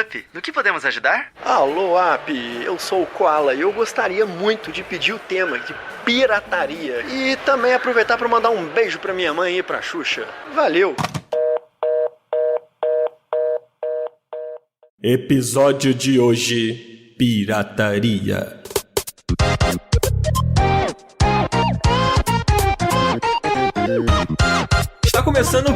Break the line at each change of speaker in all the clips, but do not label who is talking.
Up. No que podemos ajudar?
Alô, Up. Eu sou o Koala e eu gostaria muito de pedir o tema de pirataria. E também aproveitar para mandar um beijo pra minha mãe e pra Xuxa. Valeu!
Episódio de hoje: pirataria. Está começando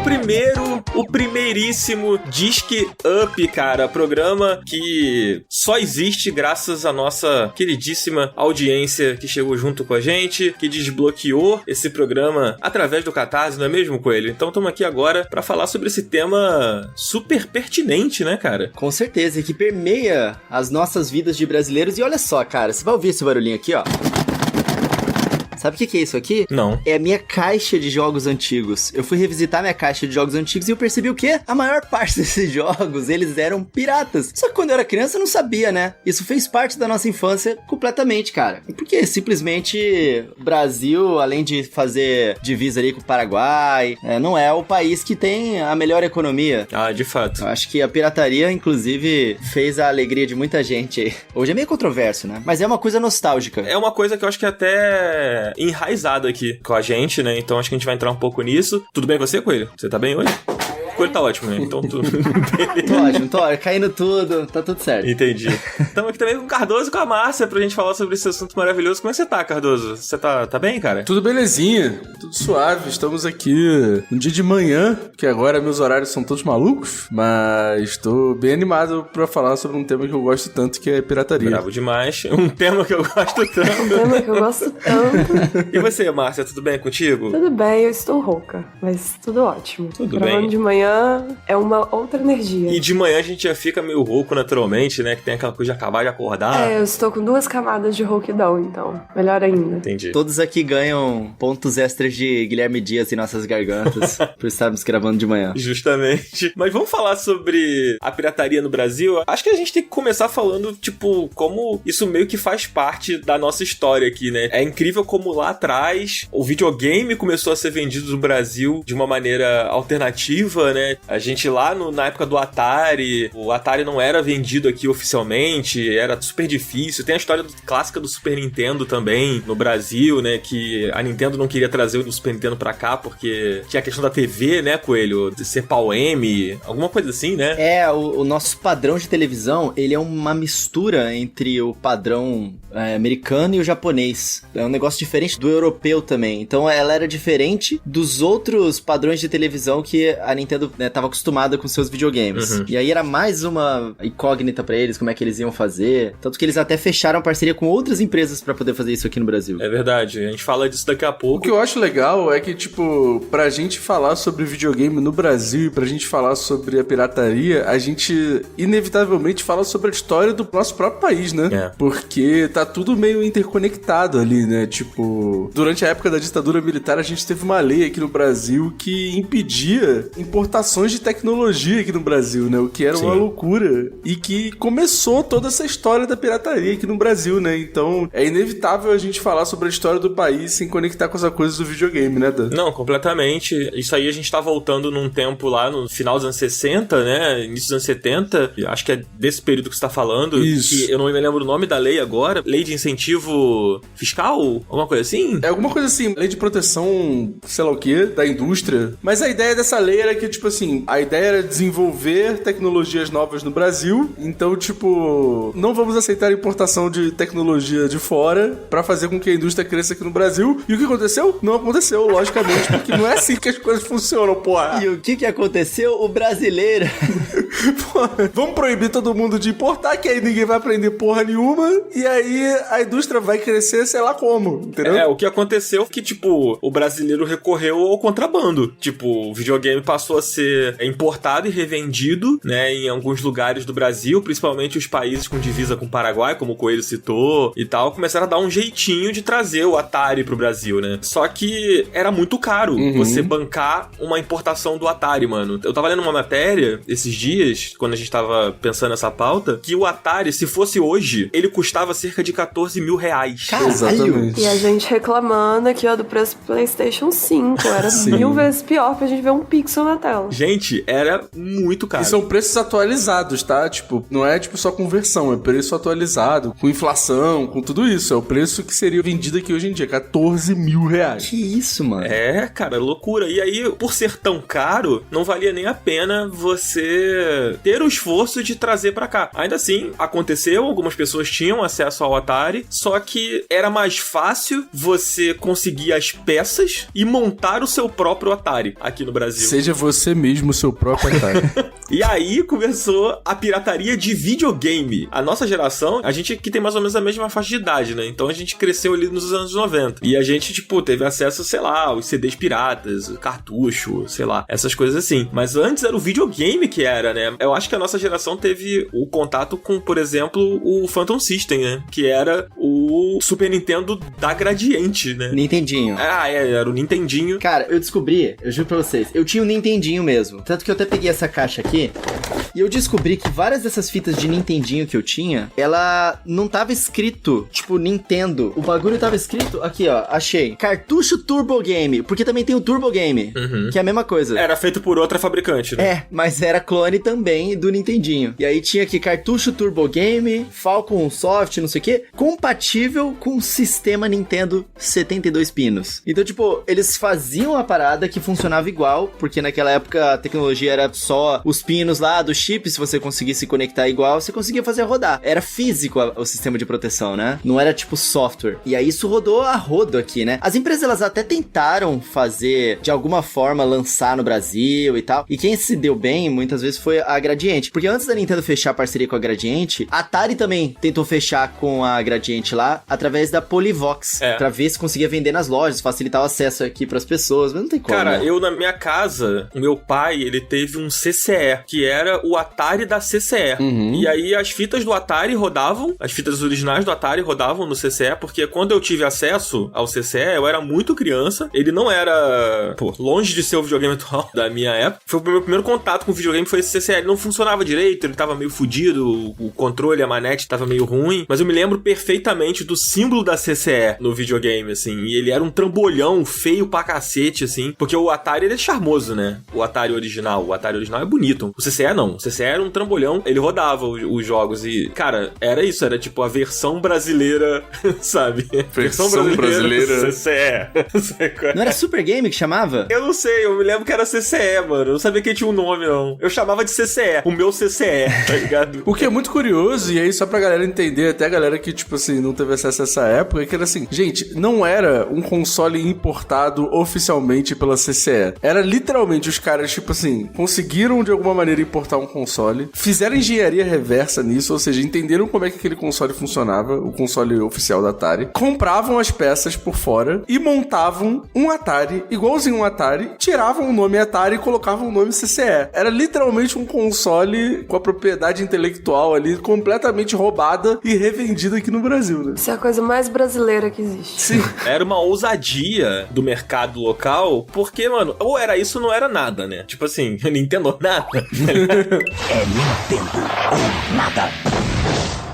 o primeiríssimo Disque Up, cara, programa que só existe graças à nossa queridíssima audiência que chegou junto com a gente, que desbloqueou esse programa através do Catarse, não é mesmo, Coelho? Então estamos aqui agora para falar sobre esse tema super pertinente, né, cara?
Com certeza, que permeia as nossas vidas de brasileiros. E olha só, cara, você vai ouvir esse barulhinho aqui, ó. Sabe o que é isso aqui?
Não.
É a minha caixa de jogos antigos. Eu fui revisitar minha caixa de jogos antigos e eu percebi o quê? A maior parte desses jogos, eles eram piratas. Só que quando eu era criança eu não sabia, né? Isso fez parte da nossa infância completamente, cara. Porque simplesmente o Brasil, além de fazer divisa ali com o Paraguai, não é o país que tem a melhor economia.
Ah, de fato.
Eu acho que a pirataria, inclusive, fez a alegria de muita gente aí. Hoje é meio controverso, né? Mas é uma coisa nostálgica.
É uma coisa que eu acho que até enraizado aqui com a gente, né? Então acho que a gente vai entrar um pouco nisso. Tudo bem com você, Coelho? Você tá bem hoje? O Coelho tá ótimo, né? Então tudo.
Tô ótimo, caindo tudo, tá tudo certo.
Entendi. Estamos aqui também com o Cardoso e com a Márcia pra gente falar sobre esse assunto maravilhoso. Como é que você tá, Cardoso? Você tá bem, cara?
Tudo belezinha, tudo suave. Estamos aqui no dia de manhã, que agora meus horários são todos malucos, mas tô bem animado pra falar sobre um tema que eu gosto tanto, que é pirataria.
Bravo demais. Um tema que eu gosto tanto.
Um tema que eu gosto tanto.
E você, Márcia, tudo bem contigo?
Tudo bem, eu estou rouca, mas tudo ótimo.
Tudo
Gravando
bem.
de manhã é uma outra energia.
E de manhã a gente já fica meio rouco naturalmente, né? Que tem aquela coisa de acabar de acordar.
Eu estou com 2 camadas de rouquidão, então. Melhor ainda.
Entendi.
Todos aqui ganham pontos extras de Guilherme Dias em nossas gargantas por estarmos gravando de manhã.
Justamente. Mas vamos falar sobre a pirataria no Brasil? Acho que a gente tem que começar falando, tipo, como isso meio que faz parte da nossa história aqui, né? É incrível como lá atrás o videogame começou a ser vendido no Brasil de uma maneira alternativa, né? A gente lá na época do Atari, o Atari não era vendido aqui oficialmente, era super difícil. Tem a história clássica do Super Nintendo também no Brasil, né? Que a Nintendo não queria trazer o Super Nintendo pra cá porque tinha a questão da TV, né, Coelho? De ser pau-M, alguma coisa assim, né?
O nosso padrão de televisão, ele é uma mistura entre o padrão americano e o japonês. É um negócio diferente do europeu também. Então ela era diferente dos outros padrões de televisão que a Nintendo, né, tava acostumada com seus videogames.
Uhum.
E aí era mais uma incógnita pra eles, como é que eles iam fazer. Tanto que eles até fecharam parceria com outras empresas pra poder fazer isso aqui no Brasil.
É verdade, a gente fala disso daqui a pouco.
O que eu acho legal é que, tipo, pra gente falar sobre videogame no Brasil e pra gente falar sobre a pirataria, a gente inevitavelmente fala sobre a história do nosso próprio país, né?
É.
Porque tá tudo meio interconectado ali, né? Tipo, durante a época da ditadura militar, a gente teve uma lei aqui no Brasil que impedia importações de tecnologia aqui no Brasil, né? O que era uma loucura. E que começou toda essa história da pirataria aqui no Brasil, né? Então, é inevitável a gente falar sobre a história do país sem conectar com essa coisa do videogame, né, Dan?
Não, completamente. Isso aí a gente tá voltando num tempo lá no final dos anos 60, né? Início dos anos 70. Acho que é desse período que você tá falando.
Isso.
Que eu não me lembro o nome da lei agora. Lei de incentivo fiscal? Alguma coisa assim?
É alguma coisa assim, lei de proteção, sei lá o que, da indústria. Mas a ideia dessa lei era que, tipo assim, a ideia era desenvolver tecnologias novas no Brasil. Então, tipo, não vamos aceitar a importação de tecnologia de fora pra fazer com que a indústria cresça aqui no Brasil. E o que aconteceu? Não aconteceu, logicamente, porque não é assim que as coisas funcionam, porra.
E o que aconteceu? O brasileiro...
Porra, vamos proibir todo mundo de importar, que aí ninguém vai aprender porra nenhuma. E aí a indústria vai crescer, sei lá como, entendeu?
O que aconteceu foi que, tipo, o brasileiro recorreu ao contrabando. Tipo, o videogame passou a ser importado e revendido, né, em alguns lugares do Brasil, principalmente os países com divisa com o Paraguai, como o Coelho citou e tal, começaram a dar um jeitinho de trazer o Atari pro Brasil, né? Só que era muito caro você bancar uma importação do Atari, mano. Eu tava lendo uma matéria esses dias dias, quando a gente tava pensando nessa pauta, que o Atari, se fosse hoje, ele custava cerca de 14 mil reais.
Caralho!
Exatamente.
E a gente reclamando aqui, ó, do preço do PlayStation 5. Era
Sim.
1000 vezes pior pra gente ver um pixel na tela.
Gente, era muito caro.
E são preços atualizados, tá? Tipo, não é tipo só conversão, é preço atualizado, com inflação, com tudo isso. É o preço que seria vendido aqui hoje em dia, 14 mil reais.
Que isso, mano?
É, cara, loucura. E aí, por ser tão caro, não valia nem a pena você ter o esforço de trazer pra cá. Ainda assim, aconteceu, algumas pessoas tinham acesso ao Atari, só que era mais fácil você conseguir as peças e montar o seu próprio Atari aqui no Brasil.
Seja você mesmo o seu próprio Atari.
E aí começou a pirataria de videogame. A nossa geração, a gente aqui tem mais ou menos a mesma faixa de idade, né? Então a gente cresceu ali nos anos 90. E a gente, tipo, teve acesso, sei lá, aos CDs piratas, cartucho, sei lá, essas coisas assim. Mas antes era o videogame que era, né? Eu acho que a nossa geração teve o contato com, por exemplo, o Phantom System, né? Que era o Super Nintendo da Gradiente, né?
Nintendinho.
Ah, era o Nintendinho.
Cara, eu descobri, eu juro pra vocês, eu tinha um Nintendinho mesmo. Tanto que eu até peguei essa caixa aqui e eu descobri que várias dessas fitas de Nintendinho que eu tinha, ela não tava escrito, tipo, Nintendo. O bagulho tava escrito, aqui ó, achei, cartucho Turbo Game, porque também tem o Turbo Game, que é a mesma coisa.
Era feito por outra fabricante, né?
É, mas era clone também do Nintendinho. E aí tinha aqui cartucho Turbo Game, Falcon Soft, não sei o que, compatível com o sistema Nintendo 72 pinos. Então, tipo, eles faziam a parada que funcionava igual, porque naquela época a tecnologia era só os pinos lá do chip, se você conseguisse conectar igual, você conseguia fazer rodar. Era físico o sistema de proteção, né? Não era tipo software. E aí isso rodou a rodo aqui, né? As empresas, elas até tentaram fazer, de alguma forma, lançar no Brasil e tal. E quem se deu bem, muitas vezes, foi a Gradiente. Porque antes da Nintendo fechar a parceria com a Gradiente, a Atari também tentou fechar com a Gradiente lá, através da Polivox. Pra ver se conseguia vender nas lojas, facilitar o acesso aqui pras pessoas. Mas não tem como,
Cara,
né?
eu na minha casa, o meu pai, ele teve um CCE, que era o Atari da CCE. E aí as fitas do Atari rodavam, as fitas originais do Atari rodavam no CCE, porque quando eu tive acesso ao CCE, eu era muito criança. Ele não era, longe de ser o videogame atual da minha época. Foi o meu primeiro contato com o videogame, foi esse CCE. Ele não funcionava direito, ele tava meio fudido, o controle, a manete tava meio ruim. Mas eu me lembro perfeitamente do símbolo da CCE no videogame, assim. E ele era um trambolhão feio pra cacete, assim. Porque o Atari, ele é charmoso, né? O Atari original é bonito. O CCE não. O CCE era um trambolhão. Ele rodava os jogos e, cara, era isso. Era tipo a versão brasileira, sabe?
Versão brasileira.
CCE.
Não era Super Game que chamava?
Eu não sei, eu me lembro que era CCE, mano. Eu não sabia que tinha um nome, não. Eu chamava de CCE. O meu CCE, tá ligado?
O que é muito curioso, e aí só pra galera entender, até a galera que, tipo assim, não teve acesso a essa época, é que era assim, gente, não era um console importado oficialmente pela CCE. Era literalmente os caras, tipo assim, conseguiram de alguma maneira importar um console, fizeram engenharia reversa nisso, ou seja, entenderam como é que aquele console funcionava, o console oficial da Atari, compravam as peças por fora e montavam um Atari, igualzinho um Atari, tiravam o nome Atari e colocavam o nome CCE. Era literalmente um console com a propriedade intelectual ali completamente roubada e revendida aqui no Brasil, né?
Isso é a coisa mais brasileira que existe.
Sim.
Era uma ousadia do mercado local, porque, mano, ou era isso ou não era nada, né? Tipo assim, Nintendo nada.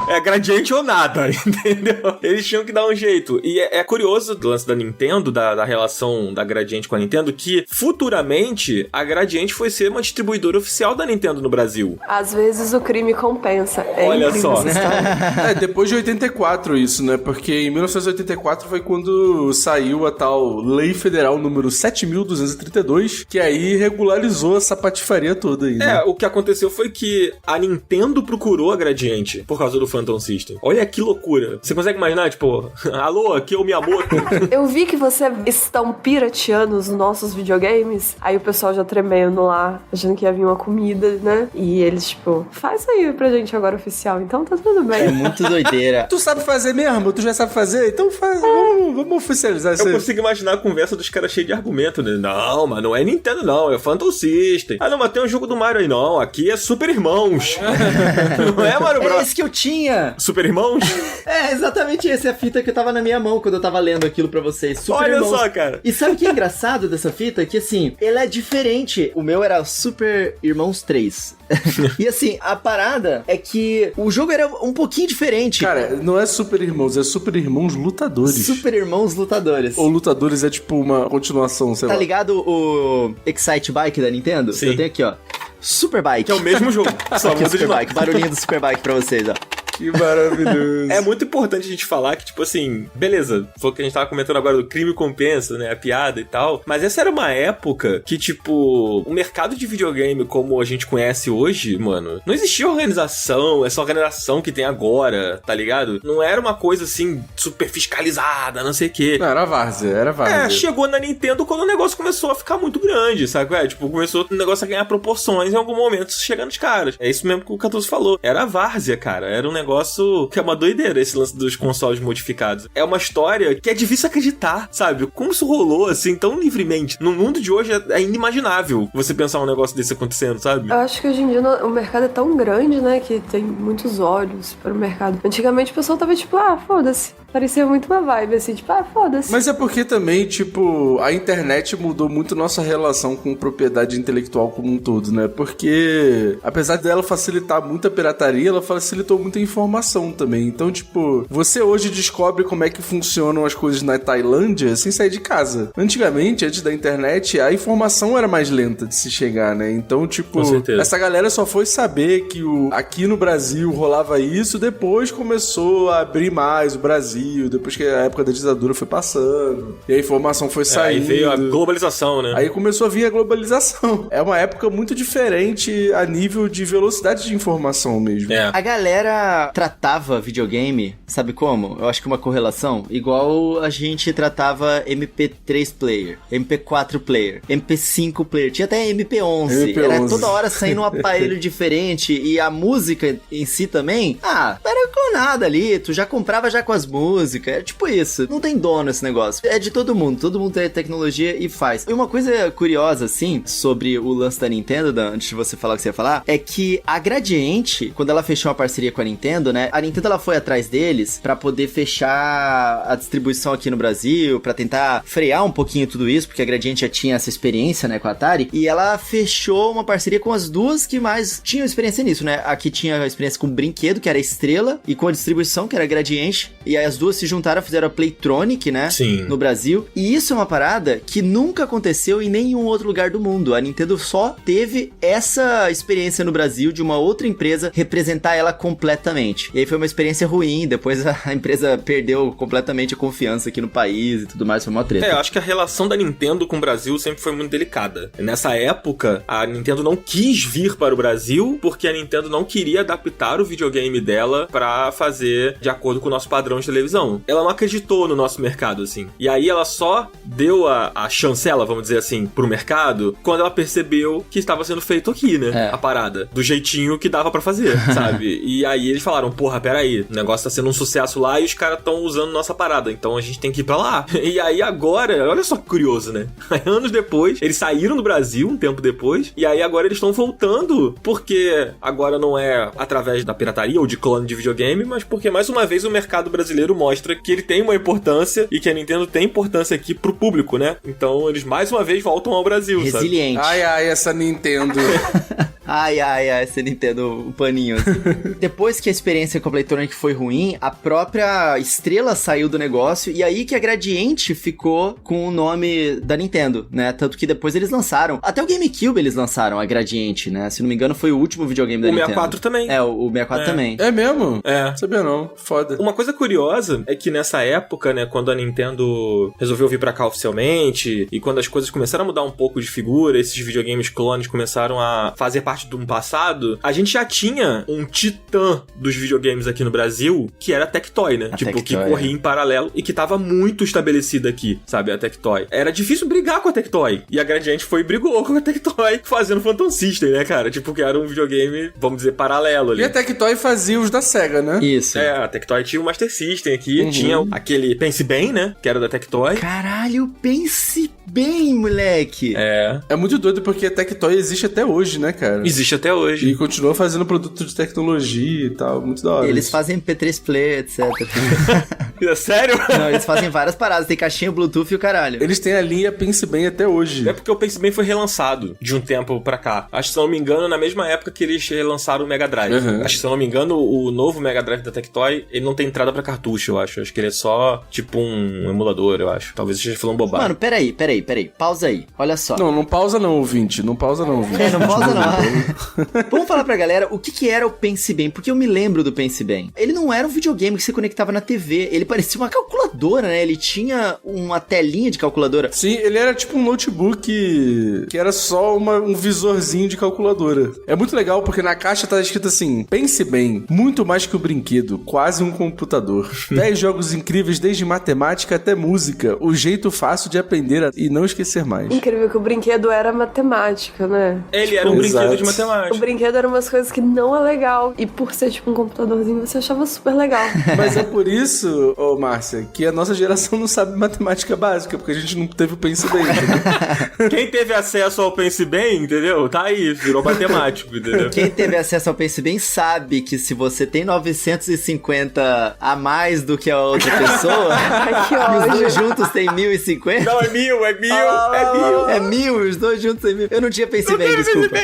É Gradiente ou nada, entendeu? Eles tinham que dar um jeito. E é curioso do lance da Nintendo, da relação da Gradiente com a Nintendo, que futuramente a Gradiente foi ser uma distribuidora oficial da Nintendo no Brasil.
Às vezes o crime compensa. É
Olha
incrível
só.
essa história.
Depois de 84 isso, né? Porque em 1984 foi quando saiu a tal Lei Federal número 7.232, que aí regularizou essa patifaria toda aí, né?
O que aconteceu foi que a Nintendo procurou a Gradiente por causa do Phantom System. Olha que loucura. Você consegue imaginar, tipo, alô, aqui é o Miyamoto.
Eu vi que você estão pirateando os nossos videogames. Aí o pessoal já tremendo lá, achando que ia vir uma comida, né? E eles, tipo, faz aí pra gente agora oficial. Então tá tudo bem.
É muito doideira.
Tu sabe fazer mesmo? Tu já sabe fazer? Então faz. Vamos oficializar isso
Eu
aí.
consigo imaginar a conversa dos caras cheios de argumento, né? Não, mas não é Nintendo, não. É Phantom System. Ah, não, mas tem um jogo do Mario aí, não. Aqui é Super Irmãos. Não é Mario
Era
Bros.
esse que eu tinha! tinha...
Super Irmãos?
É, exatamente essa é a fita que eu tava na minha mão quando eu tava lendo aquilo pra vocês. Super
Olha
Irmãos.
só, cara.
E sabe o que é engraçado dessa fita? Que assim, ela é diferente. O meu era Super Irmãos 3. E assim, a parada é que o jogo era um pouquinho diferente.
Cara, não é Super Irmãos, é Super Irmãos Lutadores.
Super Irmãos Lutadores.
Ou Lutadores é tipo uma continuação, sei lá.
Tá ligado o Excite Bike da Nintendo?
Sim.
Eu tenho aqui, ó. Super Bike.
Que é o mesmo jogo. Só
Aqui,
muda de
Super
nome.
Bike. Barulhinho do Super Bike pra vocês, ó.
Que maravilhoso.
É muito importante a gente falar que, tipo assim, beleza, foi o que a gente tava comentando agora do crime compensa, né, a piada e tal, mas essa era uma época que, tipo, o mercado de videogame como a gente conhece hoje, mano, não existia organização, essa organização que tem agora, tá ligado? Não era uma coisa, assim, super fiscalizada, não sei o quê.
Não, era várzea, era várzea.
É, chegou na Nintendo quando o negócio começou a ficar muito grande, sabe? Tipo, começou o negócio a ganhar proporções em algum momento, chegando os caras. É isso mesmo que o Catuso falou. Era a várzea, cara. Era um negócio que é uma doideira, esse lance dos consoles modificados. É uma história que é difícil acreditar, sabe? Como isso rolou, assim, tão livremente. No mundo de hoje é inimaginável você pensar um negócio desse acontecendo, sabe?
Eu acho que hoje em dia o mercado é tão grande, né, que tem muitos olhos para o mercado. Antigamente o pessoal tava tipo, foda-se. Parecia muito uma vibe, assim, tipo, foda-se.
Mas é porque também, tipo, a internet mudou muito nossa relação com propriedade intelectual como um todo, né? Porque, apesar dela facilitar muito a pirataria, ela facilitou muita informação também. Então, tipo, você hoje descobre como é que funcionam as coisas na Tailândia sem sair de casa. Antigamente, antes da internet, a informação era mais lenta de se chegar, né? Então, tipo, essa galera só foi saber que aqui no Brasil rolava isso, depois começou a abrir mais o Brasil, depois que a época da ditadura foi passando, e a informação foi saindo.
Aí veio a globalização, né?
Aí começou a vir a globalização. É uma época muito diferente a nível de velocidade de informação mesmo.
É.
A galera tratava videogame, sabe como? Eu acho que uma correlação, igual a gente tratava MP3 player, MP4 player, MP5 player, tinha até MP11. Era toda hora saindo um aparelho diferente, e a música em si também, era com nada ali, tu já comprava já com as músicas, é tipo isso, não tem dono esse negócio, é de todo mundo tem tecnologia e faz. E uma coisa curiosa, assim, sobre o lance da Nintendo, Dan, antes de você falar o que você ia falar, é que a Gradiente, quando ela fechou uma parceria com a Nintendo, né, a Nintendo ela foi atrás deles pra poder fechar a distribuição aqui no Brasil, pra tentar frear um pouquinho tudo isso, porque a Gradiente já tinha essa experiência, né, com a Atari, e ela fechou uma parceria com as duas que mais tinham experiência nisso, né, aqui tinha a experiência com o brinquedo, que era a Estrela, e com a distribuição, que era a Gradiente, e aí as duas se juntaram, fizeram a Playtronic, né?
Sim.
No Brasil. E isso é uma parada que nunca aconteceu em nenhum outro lugar do mundo. A Nintendo só teve essa experiência no Brasil de uma outra empresa representar ela completamente. E aí foi uma experiência ruim, depois a empresa perdeu completamente a confiança aqui no país e tudo mais, foi uma treta.
Eu acho que a relação da Nintendo com o Brasil sempre foi muito delicada. Nessa época, a Nintendo não quis vir para o Brasil porque a Nintendo não queria adaptar o videogame dela pra fazer de acordo com o nosso padrão de televisão. Ela não acreditou no nosso mercado, assim. E aí ela só deu a chancela, vamos dizer assim, pro mercado quando ela percebeu que estava sendo feito aqui, né? A parada. Do jeitinho que dava pra fazer, sabe? E aí eles falaram, porra, peraí, o negócio tá sendo um sucesso lá e os caras tão usando nossa parada, então a gente tem que ir pra lá. E aí agora, olha só que curioso, né? Anos depois, eles saíram do Brasil, um tempo depois, e aí agora eles estão voltando, porque agora não é através da pirataria ou de clone de videogame, mas porque mais uma vez o mercado brasileiro mostra que ele tem uma importância e que a Nintendo tem importância aqui pro público, né? Então eles mais uma vez voltam ao Brasil,
resiliente.
Sabe? Ai, essa Nintendo.
Ai, essa Nintendo, o paninho. Assim. Depois que a experiência com a Playtronic foi ruim, a própria Estrela saiu do negócio, e aí que a Gradiente ficou com o nome da Nintendo, né? Tanto que depois eles lançaram, até o GameCube eles lançaram a Gradiente, né? Se não me engano foi o último videogame da Nintendo.
O 64 também.
É, o 64 também.
É mesmo?
É.
Sabia não, foda.
Uma coisa curiosa é que nessa época, né, quando a Nintendo resolveu vir pra cá oficialmente, e quando as coisas começaram a mudar um pouco de figura, esses videogames clones começaram a fazer parte de um passado, a gente já tinha um titã dos videogames aqui no Brasil, que era a Tectoy, né? Tipo, que corria em paralelo e que tava muito estabelecida aqui, sabe? A Tectoy. Era difícil brigar com a Tectoy. E a Gradiente foi e brigou com a Tectoy fazendo Phantom System, né, cara? Tipo, que era um videogame, vamos dizer, paralelo ali.
E a Tectoy fazia os da SEGA, né?
Isso.
É, a Tectoy tinha o Master System aqui, tinha aquele Pense Bem, né? Que era da Tectoy.
Caralho, pense bem, moleque.
É.
É muito doido porque a Tectoy existe até hoje, né, cara?
Existe até hoje.
E continua fazendo produto de tecnologia e tal, muito da hora.
Eles fazem MP3 Play, etc.
Sério?
Não, eles fazem várias paradas, tem caixinha Bluetooth e o caralho.
Eles têm a linha Pense Bem até hoje.
É porque o Pense Bem foi relançado de um tempo pra cá. Acho que, se não me engano, na mesma época que eles relançaram o Mega Drive. Acho que, se não me engano, o novo Mega Drive da Tectoy, ele não tem entrada pra cartucho, eu acho. Acho que ele é só, tipo, um emulador, eu acho. Talvez esteja falando bobagem.
Mano, peraí. Pausa aí. Olha só.
Não pausa não, ouvinte. Não pausa não, ouvinte.
Não pausa não. Vamos falar pra galera o que era o Pense Bem, porque eu me lembro do Pense Bem. Ele não era um videogame que você conectava na TV, ele parecia uma calculadora, né? Ele tinha uma telinha de calculadora.
Sim, ele era tipo um notebook que era só um visorzinho de calculadora. É muito legal porque na caixa tá escrito assim: Pense Bem, muito mais que um brinquedo, quase um computador. 10 jogos incríveis desde matemática até música, o jeito fácil de aprender e não esquecer mais.
Incrível que o brinquedo era matemática, né?
Ele era um brinquedo de matemática.
O brinquedo era umas coisas que não é legal. E por ser tipo um computadorzinho, você achava super legal.
Mas é por isso, ô Márcia, que a nossa geração não sabe matemática básica, porque a gente não teve o Pense Bem, entendeu?
Quem teve acesso ao Pense Bem, entendeu? Tá aí, virou matemático, entendeu?
Quem teve acesso ao Pense Bem sabe que se você tem 950 a mais do que a outra pessoa,
Que
e os
ódio.
dois juntos tem 1050.
Não, é mil.
É 1000, os dois juntos tem 1000. Eu não tinha Pense Bem, desculpa.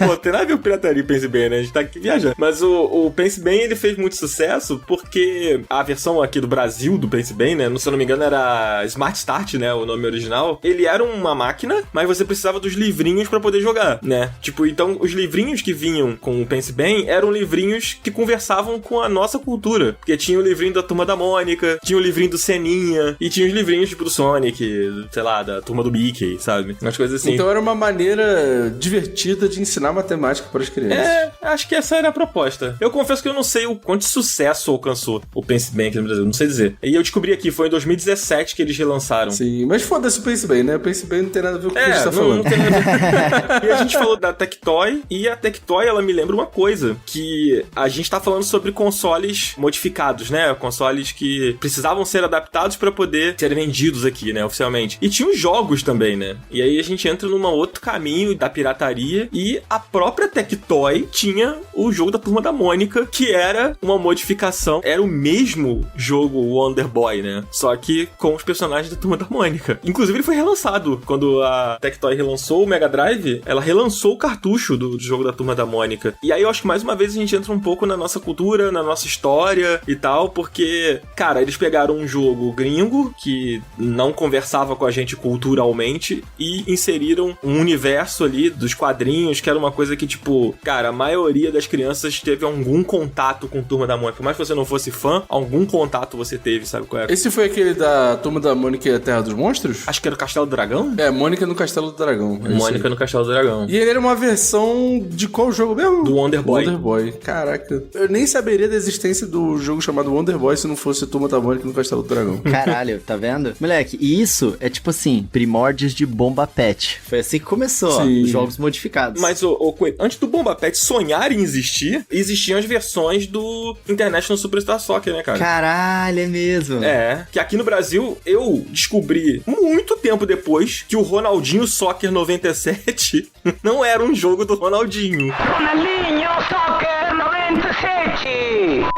Pô, tem nada a ver o pirataria e Pense Bem, né? A gente tá aqui viajando. Mas o Pense Bem, ele fez muito sucesso porque a versão aqui do Brasil do Pense Bem, né? Se eu não me engano, era Smart Start, né? O nome original. Ele era uma máquina, mas você precisava dos livrinhos pra poder jogar, né? Tipo, então, os livrinhos que vinham com o Pense Bem eram livrinhos que conversavam com a nossa cultura. Porque tinha o livrinho da Turma da Mônica, tinha o livrinho do Seninha, e tinha os livrinhos, tipo, do Sonic, sei lá, da Turma do Mickey, sabe? Umas coisas assim.
Então era uma maneira divertida de ensinar matemática para as crianças.
Acho que essa era a proposta. Eu confesso que eu não sei o quanto de sucesso alcançou o Pense Bem aqui no Brasil, não sei dizer. E eu descobri aqui, foi em 2017 que eles relançaram.
Sim, mas foda-se o Pense Bem, né? O Pense Bem não tem nada a ver com o que a gente tá falando.
Não tem nada a ver. E a gente falou da Tectoy, e a Tectoy, ela me lembra uma coisa, que a gente tá falando sobre consoles modificados, né? Consoles que precisavam ser adaptados pra poder serem vendidos aqui, né? Oficialmente. E tinha os jogos também, né? E aí a gente entra num outro caminho da pirataria, e a própria Tectoy tinha o jogo da Turma da Mônica, que era uma modificação, era o mesmo jogo Wonder Boy, né? Só que com os personagens da Turma da Mônica. Inclusive ele foi relançado. Quando a Tectoy relançou o Mega Drive, ela relançou o cartucho do jogo da Turma da Mônica. E aí eu acho que mais uma vez a gente entra um pouco na nossa cultura, na nossa história e tal, porque, cara, eles pegaram um jogo gringo que não conversava com a gente culturalmente e inseriram um universo ali dos quadrinhos, que era uma coisa que, tipo, cara, a maioria das crianças teve algum contato com Turma da Mônica. Por mais que você não fosse fã, algum contato você teve, sabe qual é?
Esse foi aquele da Turma da Mônica e a Terra dos Monstros?
Acho que era o Castelo do Dragão?
É, Mônica no Castelo do Dragão.
Mônica no Castelo do Dragão.
E ele era uma versão de qual jogo mesmo?
Do Wonder Boy.
Wonder Boy. Caraca. Eu nem saberia da existência do jogo chamado Wonder Boy se não fosse Turma da Mônica no Castelo do Dragão.
Caralho, tá vendo? Moleque, e isso é tipo assim, primórdios de Bomba Pet. Foi assim que começou, ó,
Sim.
os jogos modificados.
Mas, Coelho, antes do Bomba Pet sonhar em existir, existiam as versões do International Superstar Soccer, né, cara?
Caralho, é mesmo.
É, que aqui no Brasil eu descobri muito tempo depois que o Ronaldinho Soccer 97 não era um jogo do Ronaldinho.
Ronaldinho Soccer 97!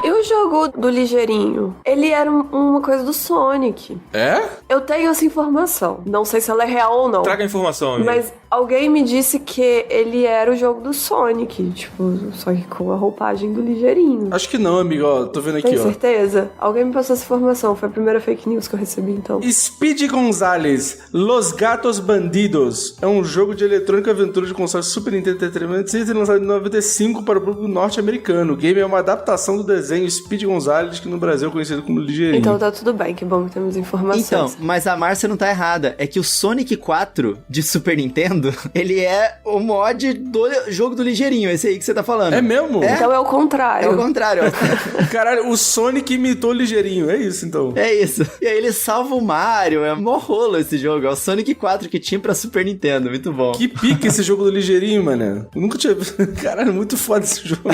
E o jogo do Ligeirinho? Ele era uma coisa do Sonic.
É?
Eu tenho essa informação. Não sei se ela é real ou não.
Traga a informação, amigo.
Mas alguém me disse que ele era o jogo do Sonic. Tipo, só que com a roupagem do Ligeirinho.
Acho que não, amigo. Ó, tô vendo aqui,
Tem
ó.
certeza? Alguém me passou essa informação. Foi a primeira fake news que eu recebi, então.
Speed Gonzalez, Los Gatos Bandidos. É um jogo de eletrônica aventura de console Super Nintendo Entertainment lançado em 95 para o público norte-americano. O game é uma adaptação do desenho Speed Gonzalez, que no Brasil é conhecido como Ligeirinho.
Então tá tudo bem, que bom que temos informações.
Então, mas a Márcia não tá errada. É que o Sonic 4 de Super Nintendo, ele é o mod do jogo do Ligeirinho, esse aí que você tá falando.
É mesmo?
Então é o contrário.
É o contrário, ó.
Caralho, o Sonic imitou o Ligeirinho. É isso, então.
É isso. E aí ele salva o Mario, é mó rolo esse jogo. É o Sonic 4 que tinha pra Super Nintendo, muito bom.
Que pica esse jogo do Ligeirinho, mano. Eu nunca tinha visto. Caralho, muito foda esse jogo.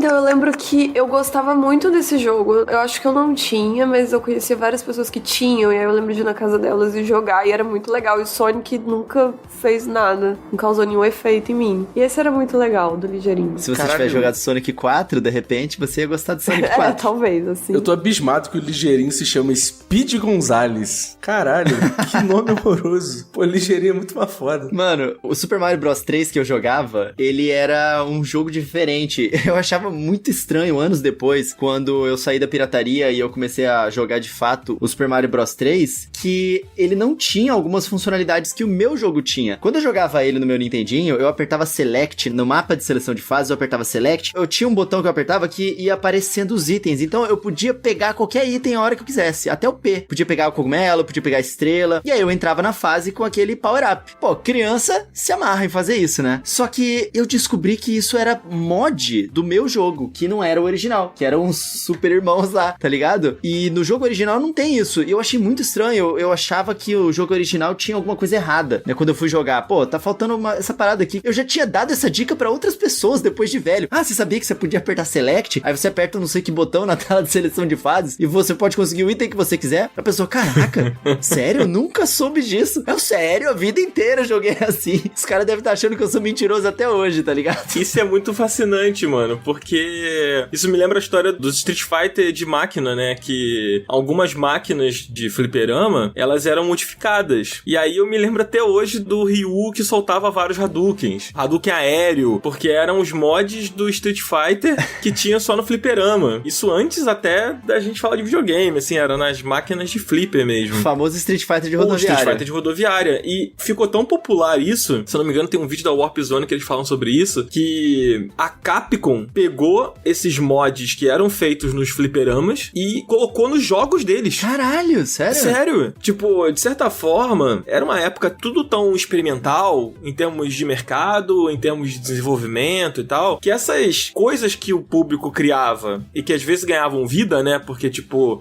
Então, eu lembro que eu gostava muito desse jogo. Eu acho que eu não tinha, mas eu conhecia várias pessoas que tinham. E aí eu lembro de ir na casa delas e jogar. E era muito legal. E o Sonic nunca fez nada. Não causou nenhum efeito em mim. E esse era muito legal, do ligeirinho.
Se você tiver jogado Sonic 4, de repente, você ia gostar do Sonic 4.
Talvez, assim.
Eu tô abismado que o ligeirinho se chama Speed Gonzales. Caralho, que nome horroroso. Pô, ligeirinho é muito mais foda.
Mano, o Super Mario Bros 3 que eu jogava, ele era um jogo diferente. Eu achava muito estranho anos depois, quando eu saí da pirataria e eu comecei a jogar de fato o Super Mario Bros 3, que ele não tinha algumas funcionalidades que o meu jogo tinha. Quando eu jogava ele no meu Nintendinho, eu apertava Select, no mapa de seleção de fases eu apertava Select, eu tinha um botão que eu apertava que ia aparecendo os itens, então eu podia pegar qualquer item a hora que eu quisesse, até o P. Podia pegar o cogumelo, podia pegar a estrela, e aí eu entrava na fase com aquele power-up. Pô, criança se amarra em fazer isso, né? Só que eu descobri que isso era mod do meu jogo, que não era o original, que eram uns super irmãos lá, tá ligado? E no jogo original não tem isso, e eu achei muito estranho, eu achava que o jogo original tinha alguma coisa errada, né? Quando eu fui jogar, pô, tá faltando essa parada aqui. Eu já tinha dado essa dica pra outras pessoas depois de velho. Ah, você sabia que você podia apertar Select? Aí você aperta não sei que botão na tela de seleção de fases e você pode conseguir o item que você quiser. A pessoa, caraca, sério? Eu nunca soube disso. É sério, a vida inteira eu joguei assim. Os caras devem estar achando que eu sou mentiroso até hoje, tá ligado?
Isso é muito fascinante, mano, porque isso me lembra a história dos Street Fighter de máquina, né? Que algumas máquinas de fliperama, elas eram modificadas. E aí eu me lembro até hoje do Ryu que soltava vários Hadoukens. Hadouken aéreo, porque eram os mods do Street Fighter que tinha só no fliperama. Isso antes até da gente falar de videogame, assim, era nas máquinas de flipper mesmo.
O famoso Street Fighter de
O
rodoviária.
Street Fighter de rodoviária. E ficou tão popular isso, se eu não me engano tem um vídeo da Warp Zone que eles falam sobre isso, que a Capcom pegou esses mods que eram feitos nos fliperamas e colocou nos jogos deles.
Caralho, sério?
Sério? Tipo, de certa forma, era uma época tudo tão experimental em termos de mercado, em termos de desenvolvimento e tal, que essas coisas que o público criava e que às vezes ganhavam vida, né? Porque, tipo,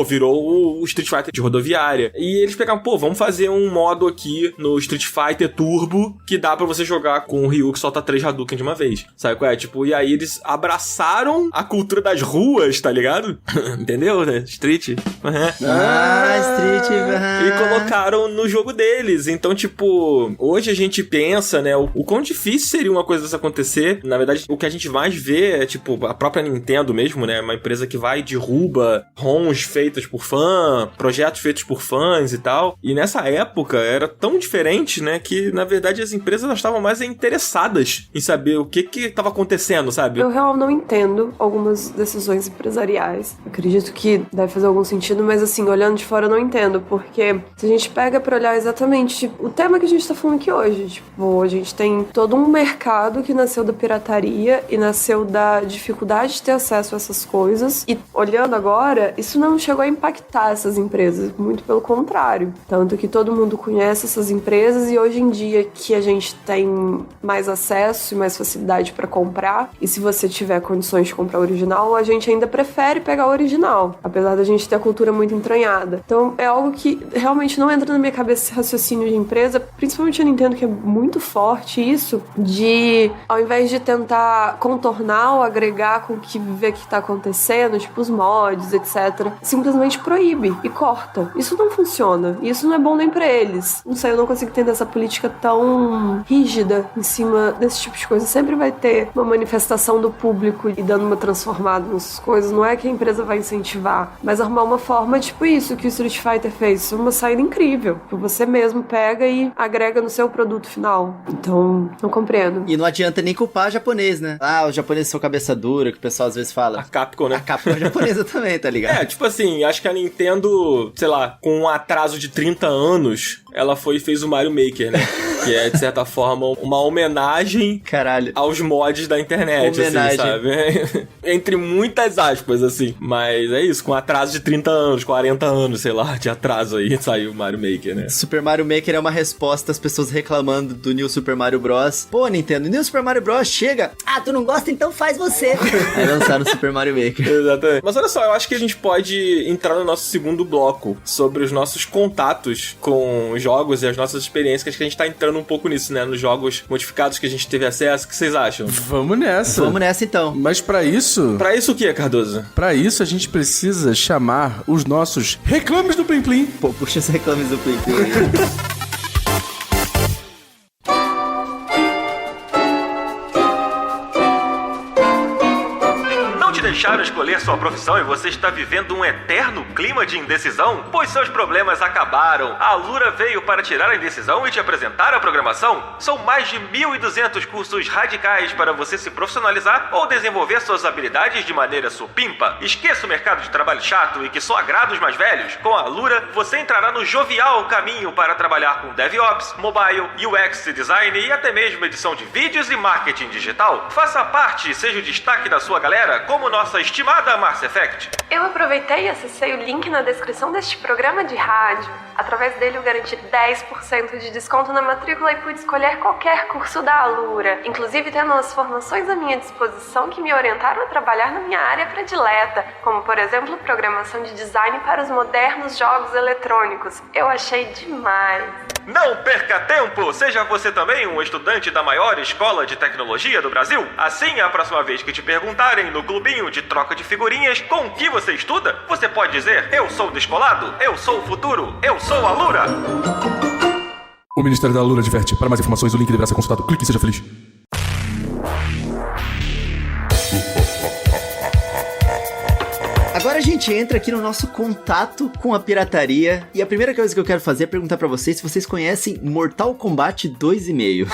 virou o Street Fighter de rodoviária. E eles pegavam, vamos fazer um modo aqui no Street Fighter Turbo que dá pra você jogar com o Ryu que solta 3 Hadouken de uma vez. Sabe qual é? Tipo, e aí eles abraçaram a cultura das ruas, tá ligado? Entendeu, né? Street.
Street.
E colocaram no jogo deles. Então, tipo, hoje a gente pensa, né, o quão difícil seria uma coisa dessa acontecer. Na verdade, o que a gente mais vê é, tipo, a própria Nintendo mesmo, né, uma empresa que vai e derruba ROMs feitas por fã, projetos feitos por fãs e tal. E nessa época era tão diferente, né, que na verdade as empresas elas estavam mais interessadas em saber o que tava acontecendo, sabe?
Eu realmente não entendo algumas decisões empresariais. Acredito que deve fazer algum sentido, mas assim, olhando de fora eu não entendo, porque se a gente pega pra olhar exatamente, tipo, o tema que a gente tá falando aqui hoje, tipo, a gente tem todo um mercado que nasceu da pirataria e nasceu da dificuldade de ter acesso a essas coisas, e olhando agora, isso não chegou a impactar essas empresas, muito pelo contrário. Tanto que todo mundo conhece essas empresas e hoje em dia que a gente tem mais acesso e mais facilidade pra comprar, e se você tiver condições de comprar o original, a gente ainda prefere pegar o original, apesar da gente ter a cultura muito entranhada. Então é algo que realmente não entra na minha cabeça esse raciocínio de empresa, principalmente a Nintendo, que é muito forte isso, de ao invés de tentar contornar ou agregar com o que vê que tá acontecendo, tipo os mods, etc., simplesmente proíbe e corta. Isso não funciona. E isso não é bom nem pra eles. Não sei, eu não consigo entender essa política tão rígida em cima desse tipo de coisa. Sempre vai ter uma manifestação do público e dando uma transformada nessas coisas. Não é que a empresa vai incentivar, mas arrumar uma forma, tipo isso que o Street Fighter fez. Isso é uma saída incrível. Que você mesmo pega e agrega no seu produto final. Então, não compreendo.
E não adianta nem culpar japonês, né? Ah, os japoneses são cabeça dura, que o pessoal às vezes fala.
A Capcom, né?
A Capcom é japonesa também, tá ligado?
É, tipo assim, acho que a Nintendo, sei lá, com um atraso de 30 anos, ela foi e fez o Mario Maker, né? Que é, de certa forma, uma homenagem aos mods da internet, assim, sabe? Entre muitas aspas, assim. Mas é isso, com atraso de 30 anos, 40 anos, sei lá, de atraso aí, saiu o Mario Maker, né?
Super Mario Maker é uma resposta às pessoas reclamando do New Super Mario Bros. Pô, Nintendo, New Super Mario Bros. Chega! Ah, tu não gosta? Então faz você! Aí lançaram o Super Mario Maker.
Exatamente. Mas olha só, eu acho que a gente pode entrar no nosso segundo bloco sobre os nossos contatos com jogos e as nossas experiências, que a gente tá entrando pensando um pouco nisso, né? Nos jogos modificados que a gente teve acesso. O que vocês acham?
Vamos nessa.
Vamos nessa, então.
Mas pra isso...
Pra isso o que, Cardoso?
Pra isso, a gente precisa chamar os nossos reclames do Plim Plim.
Pô, puxa os reclames do Plim Plim aí.
Deixaram escolher sua profissão e você está vivendo um eterno clima de indecisão? Pois seus problemas acabaram. A Alura veio para tirar a indecisão e te apresentar a programação. São mais de 1.200 cursos radicais para você se profissionalizar ou desenvolver suas habilidades de maneira supimpa. Esqueça o mercado de trabalho chato e que só agrada os mais velhos. Com a Alura, você entrará no jovial caminho para trabalhar com DevOps, Mobile, UX Design e até mesmo edição de vídeos e marketing digital. Faça parte e seja o destaque da sua galera, como nossa estimada Mass Effect.
Eu aproveitei e acessei o link na descrição deste programa de rádio. Através dele eu garanti 10% de desconto na matrícula e pude escolher qualquer curso da Alura, inclusive tendo as formações à minha disposição que me orientaram a trabalhar na minha área predileta, como por exemplo programação de design para os modernos jogos eletrônicos. Eu achei demais.
Não perca tempo! Seja você também um estudante da maior escola de tecnologia do Brasil. Assim, a próxima vez que te perguntarem no clubinho de troca de figurinhas com o que você estuda, você pode dizer: eu sou descolado, eu sou o futuro, eu sou a Alura.
O Ministério da Alura adverte. Para mais informações, o link deverá ser consultado. Clique e seja feliz.
Agora a gente entra aqui no nosso contato com a pirataria. E a primeira coisa que eu quero fazer é perguntar pra vocês se vocês conhecem Mortal Kombat 2,5.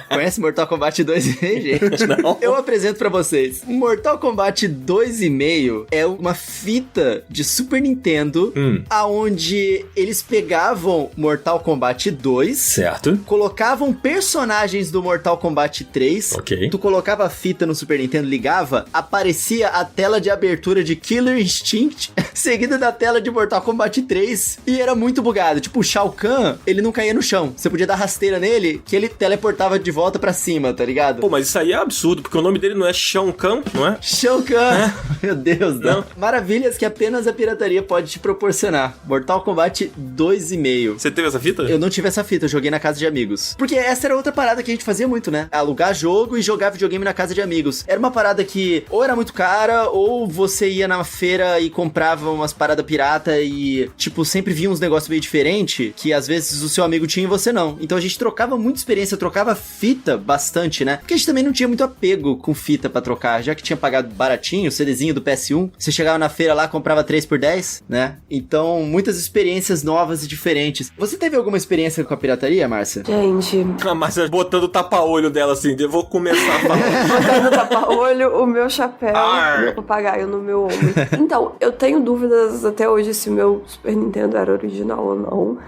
Conhece Mortal Kombat 2,5, gente?
Não.
Eu apresento pra vocês. Mortal Kombat 2,5 é uma fita de Super Nintendo aonde eles pegavam Mortal Kombat 2,
Certo.
colocavam personagens do Mortal Kombat 3,
Ok.
tu colocava a fita no Super Nintendo, ligava, aparecia a tela de abertura de Killer Instinct, seguida da tela de Mortal Kombat 3, e era muito bugado. Tipo, o Shao Kahn, ele não caía no chão. Você podia dar rasteira nele, que ele teleportava de volta pra cima, tá ligado?
Pô, mas isso aí é absurdo, porque o nome dele não é Shao Kahn, não é?
Shao Kahn! Meu Deus, não. Maravilhas que apenas a pirataria pode te proporcionar. Mortal Kombat 2,5.
Você teve essa fita?
Eu não tive essa fita, eu joguei na casa de amigos. Porque essa era outra parada que a gente fazia muito, né? Alugar jogo e jogar videogame na casa de amigos. Era uma parada que ou era muito cara, ou você ia na feira e comprava umas paradas pirata e, tipo, sempre via uns negócios meio diferentes que às vezes o seu amigo tinha e você não. Então a gente trocava muita experiência, trocava fita bastante, né? Porque a gente também não tinha muito apego com fita pra trocar, já que tinha pagado baratinho, o CDzinho do PS1. Você chegava na feira lá, comprava 3 por 10, né? Então, muitas experiências novas e diferentes. Você teve alguma experiência com a pirataria, Márcia?
Gente,
A Márcia botando o tapa-olho dela assim, eu vou começar a falar.
botando tapa-olho, o meu chapéu,
Ar.
meu papagaio no meu ombro. Então, eu tenho dúvidas até hoje se o meu Super Nintendo era original ou não.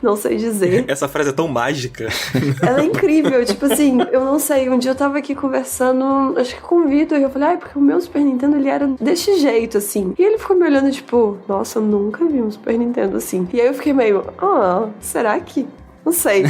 Não sei dizer.
Essa frase é tão mágica.
Ela é incrível, tipo assim, eu não sei, um dia eu tava aqui conversando, acho que com o Vitor, e eu falei, porque o meu Super Nintendo, ele era desse jeito, assim. E ele ficou me olhando, tipo, nossa, eu nunca vi um Super Nintendo assim. E aí eu fiquei meio, será que... Não sei.